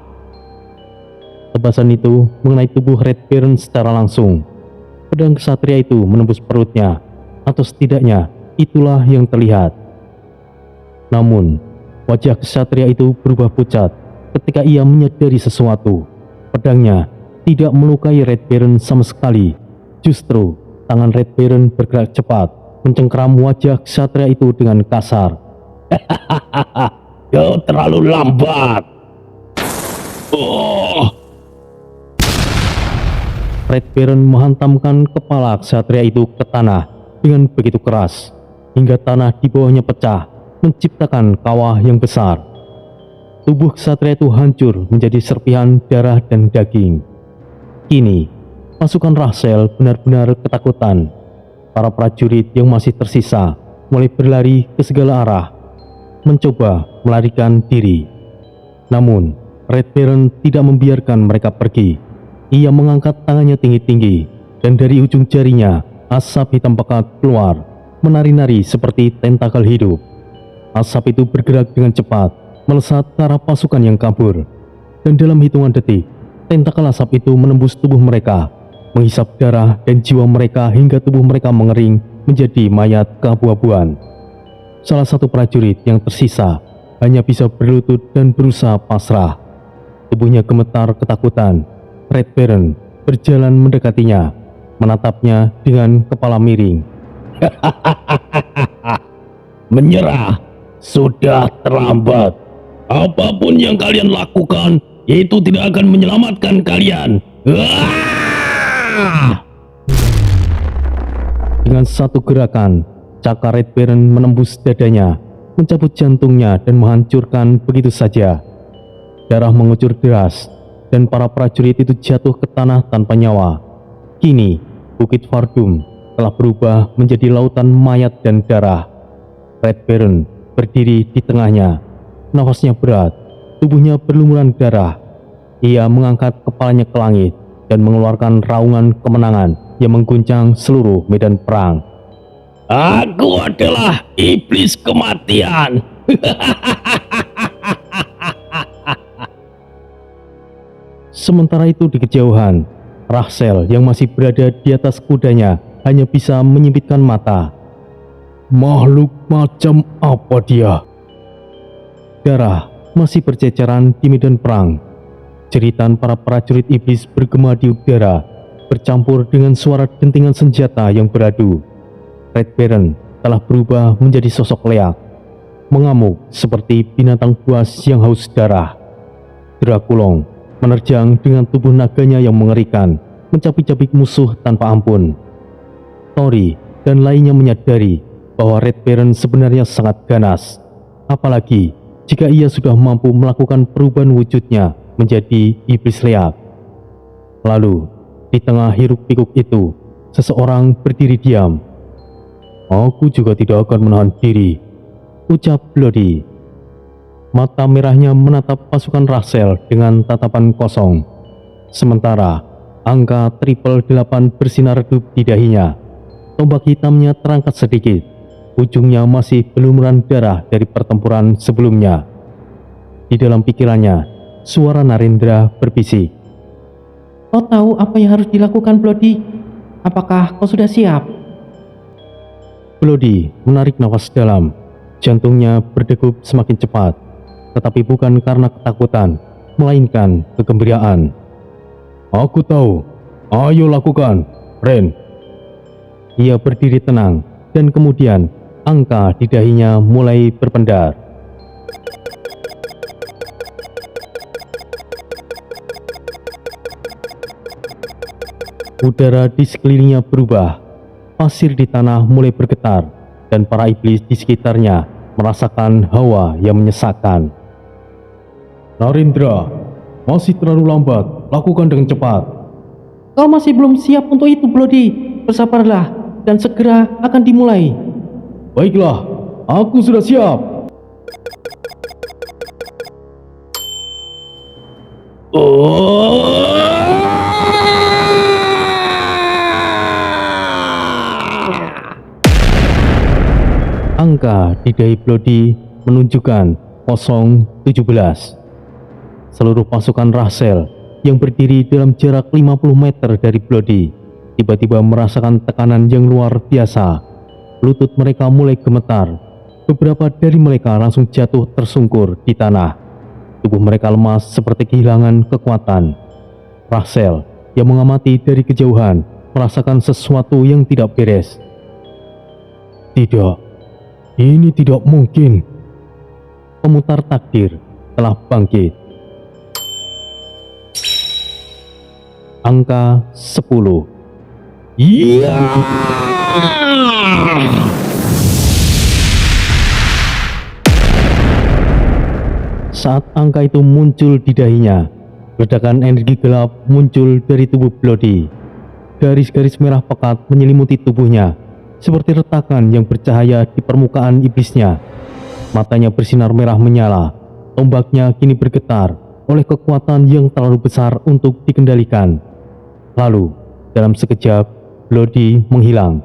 Speaker 1: Tebasan itu mengenai tubuh Red Baron secara langsung. Pedang kesatria itu menembus perutnya, atau setidaknya itulah yang terlihat. Namun, wajah kesatria itu berubah pucat ketika ia menyadari sesuatu. Pedangnya tidak melukai Red Baron sama sekali. Justru, tangan Red Baron bergerak cepat, mencengkeram wajah kesatria itu dengan kasar.
Speaker 2: Kau terlalu lambat. Oh.
Speaker 1: Red Baron menghantamkan kepala ksatria itu ke tanah dengan begitu keras, hingga tanah di bawahnya pecah, menciptakan kawah yang besar. Tubuh ksatria itu hancur menjadi serpihan darah dan daging. Kini, pasukan Rahsel benar-benar ketakutan. Para prajurit yang masih tersisa mulai berlari ke segala arah, mencoba melarikan diri. Namun, Red Baron tidak membiarkan mereka pergi. Ia mengangkat tangannya tinggi-tinggi, dan dari ujung jarinya, asap hitam pekat keluar, menari-nari seperti tentakel hidup. Asap itu bergerak dengan cepat, melesat ke arah pasukan yang kabur. Dan dalam hitungan detik, tentakel asap itu menembus tubuh mereka, menghisap darah dan jiwa mereka hingga tubuh mereka mengering menjadi mayat keabu-abuan. Salah satu prajurit yang tersisa hanya bisa berlutut dan berusaha pasrah. Tubuhnya gemetar ketakutan. Red Baron berjalan mendekatinya, menatapnya dengan kepala miring.
Speaker 2: Menyerah sudah terlambat. Apapun yang kalian lakukan, itu tidak akan menyelamatkan kalian.
Speaker 1: Dengan satu gerakan, cakar Red Baron menembus dadanya, mencabut jantungnya dan menghancurkan begitu saja. Darah mengucur deras, dan para prajurit itu jatuh ke tanah tanpa nyawa. Kini, Bukit Vardum telah berubah menjadi lautan mayat dan darah. Red Baron berdiri di tengahnya. Nafasnya berat, tubuhnya berlumuran darah. Ia mengangkat kepalanya ke langit dan mengeluarkan raungan kemenangan yang mengguncang seluruh medan perang.
Speaker 2: Aku adalah iblis kematian.
Speaker 1: Sementara itu di kejauhan, Rahsel yang masih berada di atas kudanya hanya bisa menyipitkan mata.
Speaker 2: Makhluk macam apa dia?
Speaker 1: Darah masih berceceran di medan perang. Jeritan para prajurit iblis bergema di udara, bercampur dengan suara dentingan senjata yang beradu. Red Baron telah berubah menjadi sosok leak, mengamuk seperti binatang buas yang haus darah. Drakulong menerjang dengan tubuh naganya yang mengerikan, mencapik-capik musuh tanpa ampun. Tori dan lainnya menyadari bahwa Red Baron sebenarnya sangat ganas, apalagi jika ia sudah mampu melakukan perubahan wujudnya menjadi iblis leak. Lalu, di tengah hiruk-pikuk itu, seseorang berdiri diam. "Aku juga tidak akan menahan diri," ucap Bloody. Mata merahnya menatap pasukan Rahsel dengan tatapan kosong. Sementara, angka 888 bersinar redup di dahinya. Tombak hitamnya terangkat sedikit. Ujungnya masih berlumuran darah dari pertempuran sebelumnya. Di dalam pikirannya, suara Narendra berbisik.
Speaker 3: Kau tahu apa yang harus dilakukan, Bloody? Apakah kau sudah siap?
Speaker 1: Bloody menarik nafas dalam. Jantungnya berdegup semakin cepat, tetapi bukan karena ketakutan, melainkan kegembiraan.
Speaker 2: Aku tahu. Ayo lakukan, Ren.
Speaker 1: Ia berdiri tenang, dan kemudian angka di dahinya mulai berpendar. Udara di sekelilingnya berubah. Pasir di tanah mulai bergetar, dan para iblis di sekitarnya merasakan hawa yang menyesakkan.
Speaker 2: Narendra, masih terlalu lambat. Lakukan dengan cepat.
Speaker 3: Kau masih belum siap untuk itu, Bloody. Bersabarlah, dan segera akan dimulai.
Speaker 2: Baiklah, aku sudah siap. Oh.
Speaker 1: Angka di dahi Bloody menunjukkan 017. Seluruh pasukan Rahzel yang berdiri dalam jarak 50 meter dari Bloody tiba-tiba merasakan tekanan yang luar biasa. Lutut mereka mulai gemetar. Beberapa dari mereka langsung jatuh tersungkur di tanah. Tubuh mereka lemas seperti kehilangan kekuatan. Rahzel yang mengamati dari kejauhan merasakan sesuatu yang tidak beres.
Speaker 2: Tidak, ini tidak mungkin.
Speaker 1: Pemutar takdir telah bangkit. Angka 10.
Speaker 2: Iya.
Speaker 1: Saat angka itu muncul di dahinya, ledakan energi gelap muncul dari tubuh Bloody. Garis-garis merah pekat menyelimuti tubuhnya, seperti retakan yang bercahaya di permukaan iblisnya. Matanya bersinar merah menyala, tombaknya kini bergetar oleh kekuatan yang terlalu besar untuk dikendalikan. Lalu, dalam sekejap, Bloody menghilang.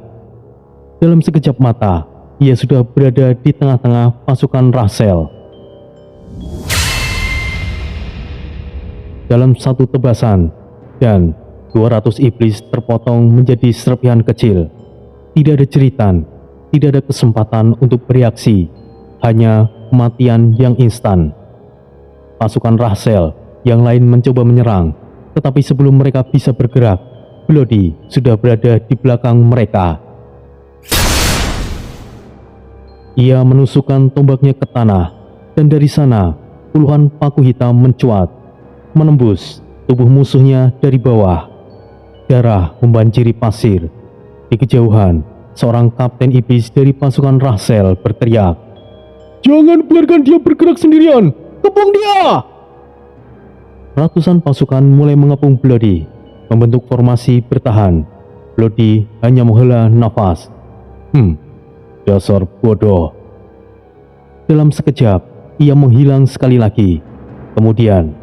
Speaker 1: Dalam sekejap mata, ia sudah berada di tengah-tengah pasukan Rahzel. Dalam satu tebasan, dan 200 iblis terpotong menjadi serpihan kecil. Tidak ada jeritan, tidak ada kesempatan untuk bereaksi, hanya kematian yang instan. Pasukan Rahzel yang lain mencoba menyerang, tetapi sebelum mereka bisa bergerak, Bloody sudah berada di belakang mereka. Ia menusukkan tombaknya ke tanah, dan dari sana puluhan paku hitam mencuat, menembus tubuh musuhnya dari bawah. Darah membanjiri pasir. Di kejauhan, seorang kapten iblis dari pasukan Rahzel berteriak,
Speaker 2: Jangan biarkan dia bergerak sendirian. Kepung dia!
Speaker 1: Ratusan pasukan mulai mengepung Bloody, membentuk formasi bertahan. Bloody hanya menghela nafas. Dasar bodoh. Dalam sekejap, ia menghilang sekali lagi. Kemudian,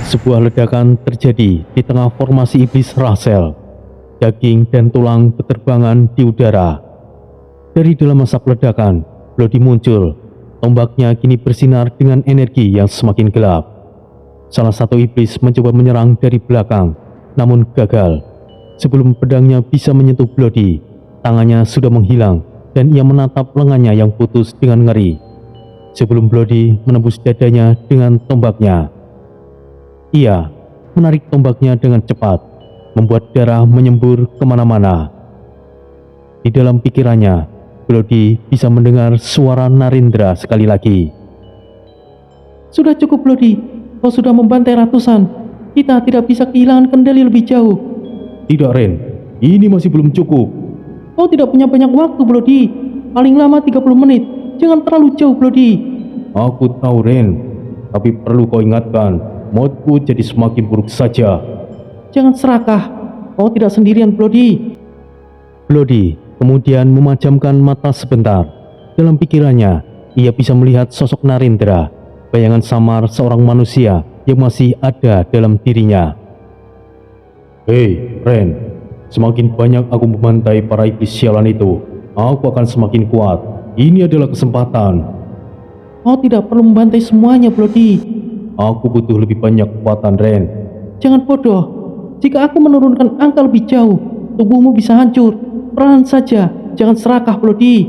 Speaker 1: sebuah ledakan terjadi di tengah formasi iblis Rahzel. Daging dan tulang berterbangan di udara. Dari dalam asap ledakan, Bloody muncul. Tombaknya kini bersinar dengan energi yang semakin gelap. Salah satu iblis mencoba menyerang dari belakang, namun gagal. Sebelum pedangnya bisa menyentuh Bloody, tangannya sudah menghilang dan ia menatap lengannya yang putus dengan ngeri. Sebelum Bloody menembus dadanya dengan tombaknya, ia menarik tombaknya dengan cepat, membuat darah menyembur kemana-mana. Di dalam pikirannya, Bloody bisa mendengar suara Narendra sekali lagi.
Speaker 3: Sudah cukup, Bloody. Kau sudah membantai ratusan. Kita tidak bisa kehilangan kendali lebih jauh.
Speaker 2: Tidak, Ren. Ini masih belum cukup.
Speaker 3: Kau tidak punya banyak waktu, Bloody. Paling lama 30 menit. Jangan terlalu jauh, Bloody.
Speaker 2: Aku tahu, Ren. Tapi perlu kau ingatkan, moodku jadi semakin buruk saja.
Speaker 3: Jangan serakah. Kau tidak sendirian, Bloody.
Speaker 1: Bloody kemudian memejamkan mata sebentar. Dalam pikirannya, ia bisa melihat sosok Narendra, bayangan samar seorang manusia yang masih ada dalam dirinya.
Speaker 2: Hei, Ren. Semakin banyak aku membantai para iblis sialan itu, aku akan semakin kuat. Ini adalah kesempatan.
Speaker 3: Kau tidak perlu membantai semuanya, Bloody.
Speaker 2: Aku butuh lebih banyak kekuatan, Ren.
Speaker 3: Jangan bodoh. Jika aku menurunkan angka lebih jauh, tubuhmu bisa hancur. Perlahan saja, jangan serakah, Bloody.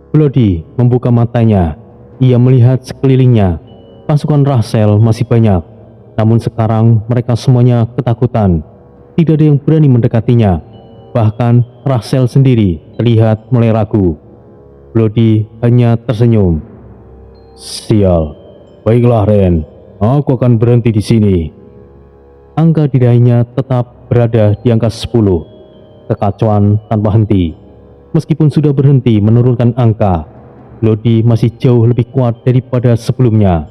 Speaker 1: Bloody membuka matanya. Ia melihat sekelilingnya. Pasukan Rahzel masih banyak, namun sekarang mereka semuanya ketakutan. Tidak ada yang berani mendekatinya. Bahkan Rahzel sendiri terlihat mulai ragu. Bloody hanya tersenyum.
Speaker 2: Sial. Baiklah, Ren. Aku akan berhenti di sini.
Speaker 1: Angka di dahinya tetap berada di angka 10. Kekacauan tanpa henti. Meskipun sudah berhenti menurunkan angka, Bloody masih jauh lebih kuat daripada sebelumnya.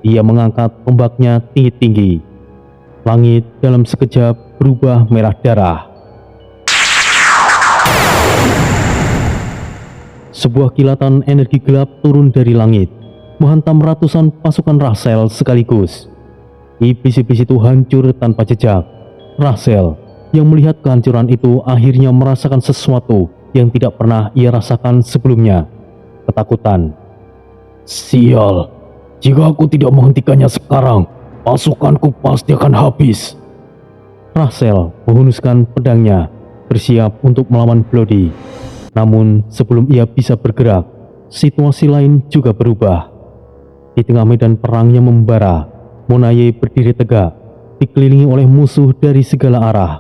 Speaker 1: Ia mengangkat tombaknya tinggi-tinggi. Langit dalam sekejap berubah merah darah. Sebuah kilatan energi gelap turun dari langit, menghantam ratusan pasukan Rahzel sekaligus. Iblis-iblis itu hancur tanpa jejak. Rahzel yang melihat kehancuran itu akhirnya merasakan sesuatu yang tidak pernah ia rasakan sebelumnya, ketakutan.
Speaker 2: Sial, jika aku tidak menghentikannya sekarang, pasukanku pasti akan habis.
Speaker 1: Rachel menghunuskan pedangnya, bersiap untuk melawan Bloody. Namun sebelum ia bisa bergerak, situasi lain juga berubah. Di tengah medan perang yang membara, Monaye berdiri tegak, dikelilingi oleh musuh dari segala arah.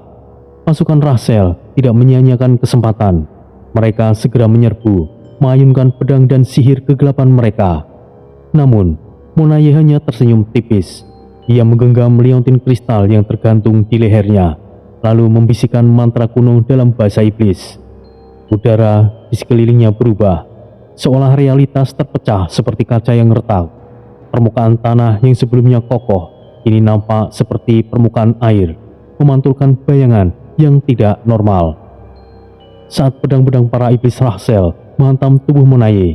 Speaker 1: Pasukan Rachel tidak menyia-nyiakan kesempatan. Mereka segera menyerbu, mengayunkan pedang dan sihir kegelapan mereka. Namun, Monaye hanya tersenyum tipis. Ia menggenggam liontin kristal yang tergantung di lehernya, lalu membisikkan mantra kuno dalam bahasa iblis. Udara di sekelilingnya berubah, seolah realitas terpecah seperti kaca yang retak. Permukaan tanah yang sebelumnya kokoh, kini nampak seperti permukaan air, memantulkan bayangan yang tidak normal. Saat pedang-pedang para iblis Rachel menghantam tubuh Monaye,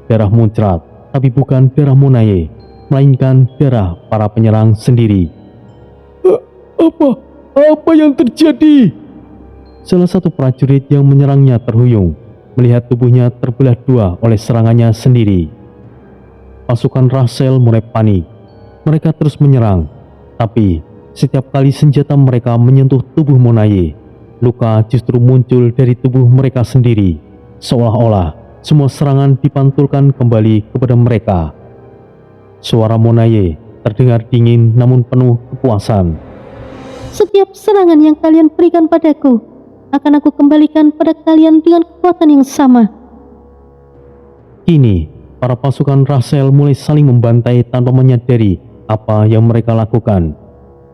Speaker 1: darah muncrat, tapi bukan darah Monaye, melainkan darah para penyerang sendiri.
Speaker 2: Apa yang terjadi?
Speaker 1: Salah satu prajurit yang menyerangnya terhuyung, melihat tubuhnya terbelah dua oleh serangannya sendiri. Pasukan Rachel mulai panik. Mereka terus menyerang, tapi setiap kali senjata mereka menyentuh tubuh Monaye, luka justru muncul dari tubuh mereka sendiri, seolah-olah semua serangan dipantulkan kembali kepada mereka. Suara Monaye terdengar dingin namun penuh kepuasan.
Speaker 3: Setiap serangan yang kalian berikan padaku, akan aku kembalikan pada kalian dengan kekuatan yang sama.
Speaker 1: Kini, para pasukan Rachel mulai saling membantai tanpa menyadari apa yang mereka lakukan.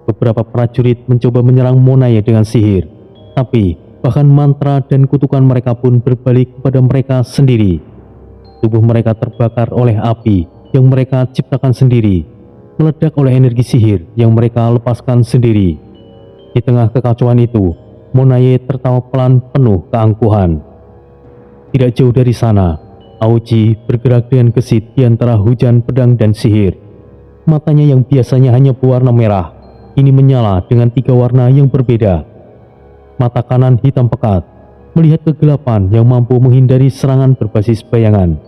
Speaker 1: Beberapa prajurit mencoba menyerang Monaye dengan sihir, tapi bahkan mantra dan kutukan mereka pun berbalik kepada mereka sendiri. Tubuh mereka terbakar oleh api yang mereka ciptakan sendiri, meledak oleh energi sihir yang mereka lepaskan sendiri. Di tengah kekacauan itu, Monaye tertawa pelan penuh keangkuhan. Tidak jauh dari sana, Aoji bergerak dengan gesit di antara hujan pedang dan sihir. Matanya yang biasanya hanya berwarna merah, kini menyala dengan 3 warna yang berbeda. Mata kanan hitam pekat, melihat kegelapan yang mampu menghindari serangan berbasis bayangan.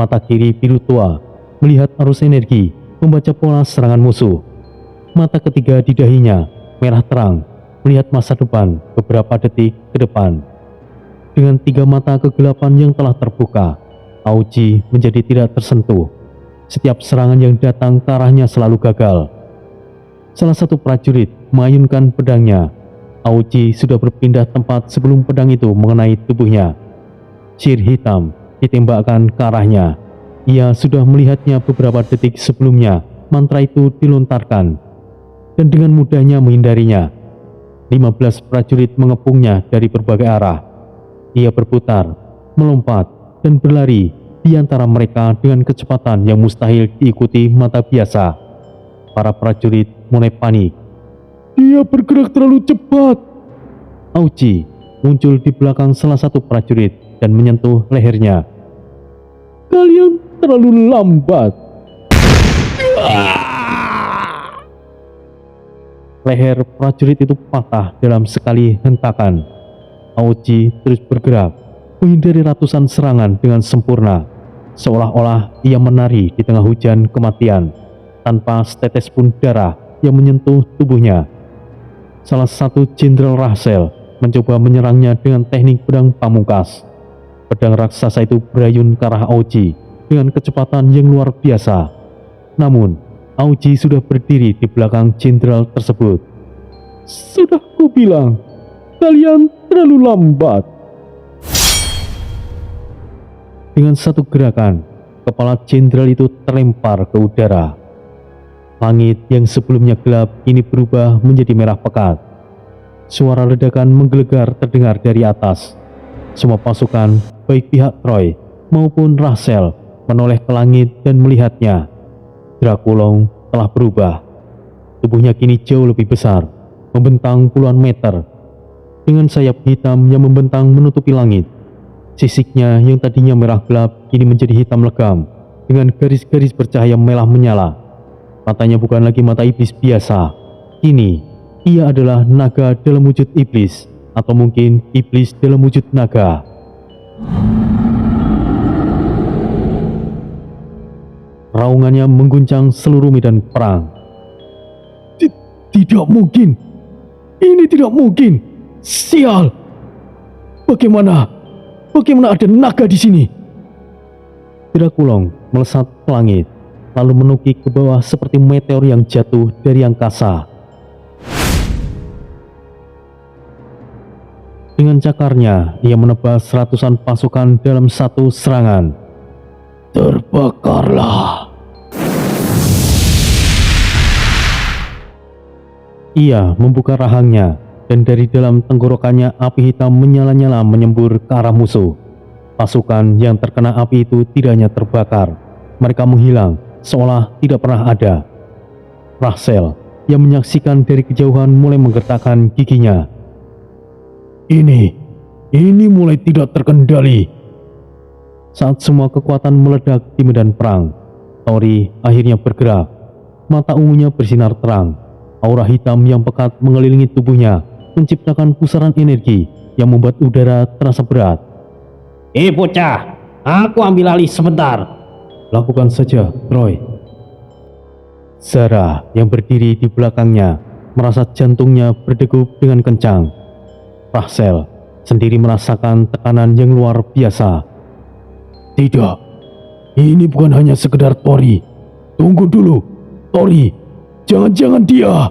Speaker 1: Mata kiri biru tua, melihat arus energi, membaca pola serangan musuh. Mata ketiga di dahinya, merah terang, melihat masa depan beberapa detik ke depan. Dengan 3 mata kegelapan yang telah terbuka, Aoji menjadi tidak tersentuh. Setiap serangan yang datang ke arahnya selalu gagal. Salah satu prajurit mengayunkan pedangnya. Aoji sudah berpindah tempat sebelum pedang itu mengenai tubuhnya. Sihir hitam ditembakkan ke arahnya. Ia sudah melihatnya beberapa detik sebelumnya mantra itu dilontarkan, dan dengan mudahnya menghindarinya. 15 prajurit mengepungnya dari berbagai arah. Ia berputar, melompat, dan berlari di antara mereka dengan kecepatan yang mustahil diikuti mata biasa. Para prajurit mulai panik.
Speaker 2: Dia bergerak terlalu cepat.
Speaker 1: Aoji muncul di belakang salah satu prajurit dan menyentuh lehernya.
Speaker 2: Kalian terlalu lambat.
Speaker 1: Leher prajurit itu patah dalam sekali hentakan. Aoji terus bergerak, menghindari ratusan serangan dengan sempurna, seolah-olah ia menari di tengah hujan kematian, tanpa setetes pun darah yang menyentuh tubuhnya. Salah satu jenderal Rachel mencoba menyerangnya dengan teknik pedang pamungkas. Pedang raksasa itu berayun ke arah Aoji dengan kecepatan yang luar biasa. Namun, Aoji sudah berdiri di belakang jenderal tersebut.
Speaker 2: Sudah kubilang, kalian terlalu lambat.
Speaker 1: Dengan satu gerakan, kepala jenderal itu terlempar ke udara. Langit yang sebelumnya gelap kini berubah menjadi merah pekat. Suara ledakan menggelegar terdengar dari atas. Semua pasukan, baik pihak Troy maupun Rachel, menoleh ke langit dan melihatnya. Drakulong telah berubah. Tubuhnya kini jauh lebih besar, membentang puluhan meter, dengan sayap hitam yang membentang menutupi langit. Sisiknya yang tadinya merah gelap kini menjadi hitam legam, dengan garis-garis bercahaya merah menyala. Matanya bukan lagi mata iblis biasa, kini ia adalah naga dalam wujud iblis, atau mungkin iblis dalam wujud naga. Raungannya mengguncang seluruh medan perang.
Speaker 2: Tidak mungkin. Ini tidak mungkin. Sial. Bagaimana ada naga di sini?
Speaker 1: Dracula melesat ke langit, lalu menukik ke bawah seperti meteor yang jatuh dari angkasa. Dengan cakarnya, ia menebas ratusan pasukan dalam satu serangan.
Speaker 2: Terbakarlah.
Speaker 1: Ia membuka rahangnya, dan dari dalam tenggorokannya api hitam menyala-nyala menyembur ke arah musuh. Pasukan yang terkena api itu tidak hanya terbakar, mereka menghilang seolah tidak pernah ada. Rachel yang menyaksikan dari kejauhan mulai menggertakkan giginya.
Speaker 2: Ini mulai tidak terkendali.
Speaker 1: Saat semua kekuatan meledak di medan perang, Tori akhirnya bergerak. Mata ungunya bersinar terang. Aura hitam yang pekat mengelilingi tubuhnya, menciptakan pusaran energi yang membuat udara terasa berat.
Speaker 4: Bocah, aku ambil alih sebentar.
Speaker 1: Lakukan saja, Troy. Zara yang berdiri di belakangnya merasa jantungnya berdegup dengan kencang. Rachel sendiri merasakan tekanan yang luar biasa.
Speaker 2: Tidak, ini bukan hanya sekedar Tori. Tunggu dulu, Tori. Jangan-jangan dia.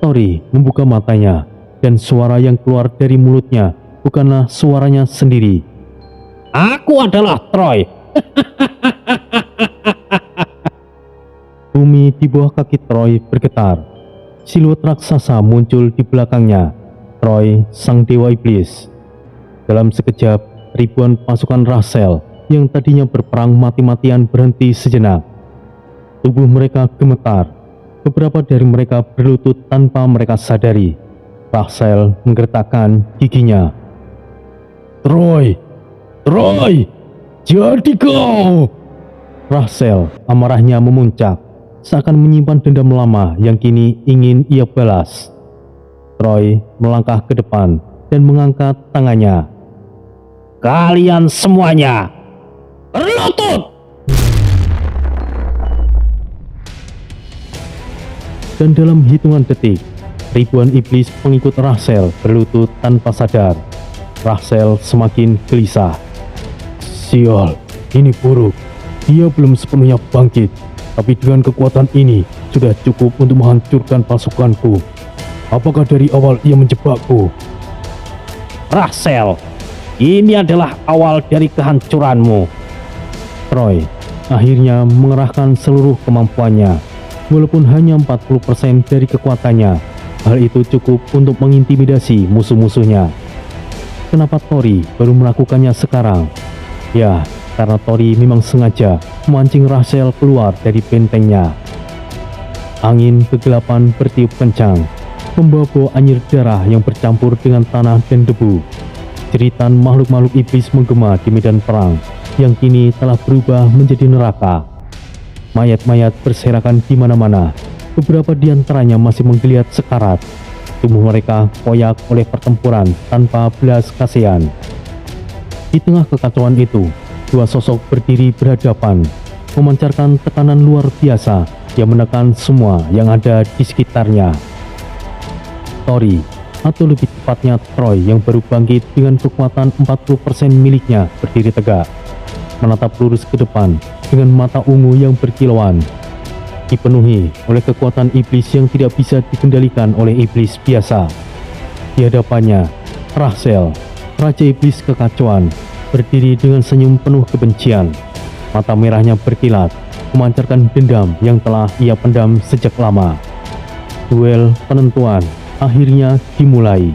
Speaker 1: Tori membuka matanya, dan suara yang keluar dari mulutnya bukanlah suaranya sendiri.
Speaker 4: Aku adalah Troy.
Speaker 1: Bumi di bawah kaki Troy bergetar. Siluet raksasa muncul di belakangnya. Troy, sang dewa iblis. Dalam sekejap, ribuan pasukan Rachel yang tadinya berperang mati-matian berhenti sejenak. Tubuh mereka gemetar. Beberapa dari mereka berlutut tanpa mereka sadari. Rachel menggertakkan giginya.
Speaker 2: Troy, jadi kau.
Speaker 1: Rachel amarahnya memuncak, seakan menyimpan dendam lama yang kini ingin ia balas. Troy melangkah ke depan dan mengangkat tangannya.
Speaker 4: Kalian semuanya berlutut.
Speaker 1: Dan dalam hitungan detik, ribuan iblis pengikut Rachel berlutut tanpa sadar. Rachel semakin gelisah.
Speaker 2: Sial, ini buruk. Dia belum sepenuhnya bangkit, tapi dengan kekuatan ini sudah cukup untuk menghancurkan pasukanku. Apakah dari awal ia menjebakku?
Speaker 4: Rachel, ini adalah awal dari kehancuranmu.
Speaker 1: Troy akhirnya mengerahkan seluruh kemampuannya. Walaupun hanya 40% dari kekuatannya, hal itu cukup untuk mengintimidasi musuh-musuhnya. Kenapa Tori baru melakukannya sekarang? Ya, karena Tori memang sengaja memancing Rachel keluar dari bentengnya. Angin kegelapan bertiup kencang, membawa anyir darah yang bercampur dengan tanah dan debu. Jeritan makhluk-makhluk iblis menggema di medan perang yang kini telah berubah menjadi neraka. Mayat-mayat berserakan di mana-mana. Beberapa di antaranya masih menggeliat sekarat. Tubuh mereka koyak oleh pertempuran tanpa belas kasihan. Di tengah kekacauan itu, dua sosok berdiri berhadapan, memancarkan tekanan luar biasa yang menekan semua yang ada di sekitarnya. Tori, atau lebih tepatnya Troy yang baru bangkit dengan kekuatan 40% miliknya, berdiri tegak, menatap lurus ke depan dengan mata ungu yang berkilauan, dipenuhi oleh kekuatan iblis yang tidak bisa dikendalikan oleh iblis biasa. Di hadapannya, Rachel, Raja Iblis Kekacauan, berdiri dengan senyum penuh kebencian. Mata merahnya berkilat, memancarkan dendam yang telah ia pendam sejak lama. Duel penentuan akhirnya dimulai.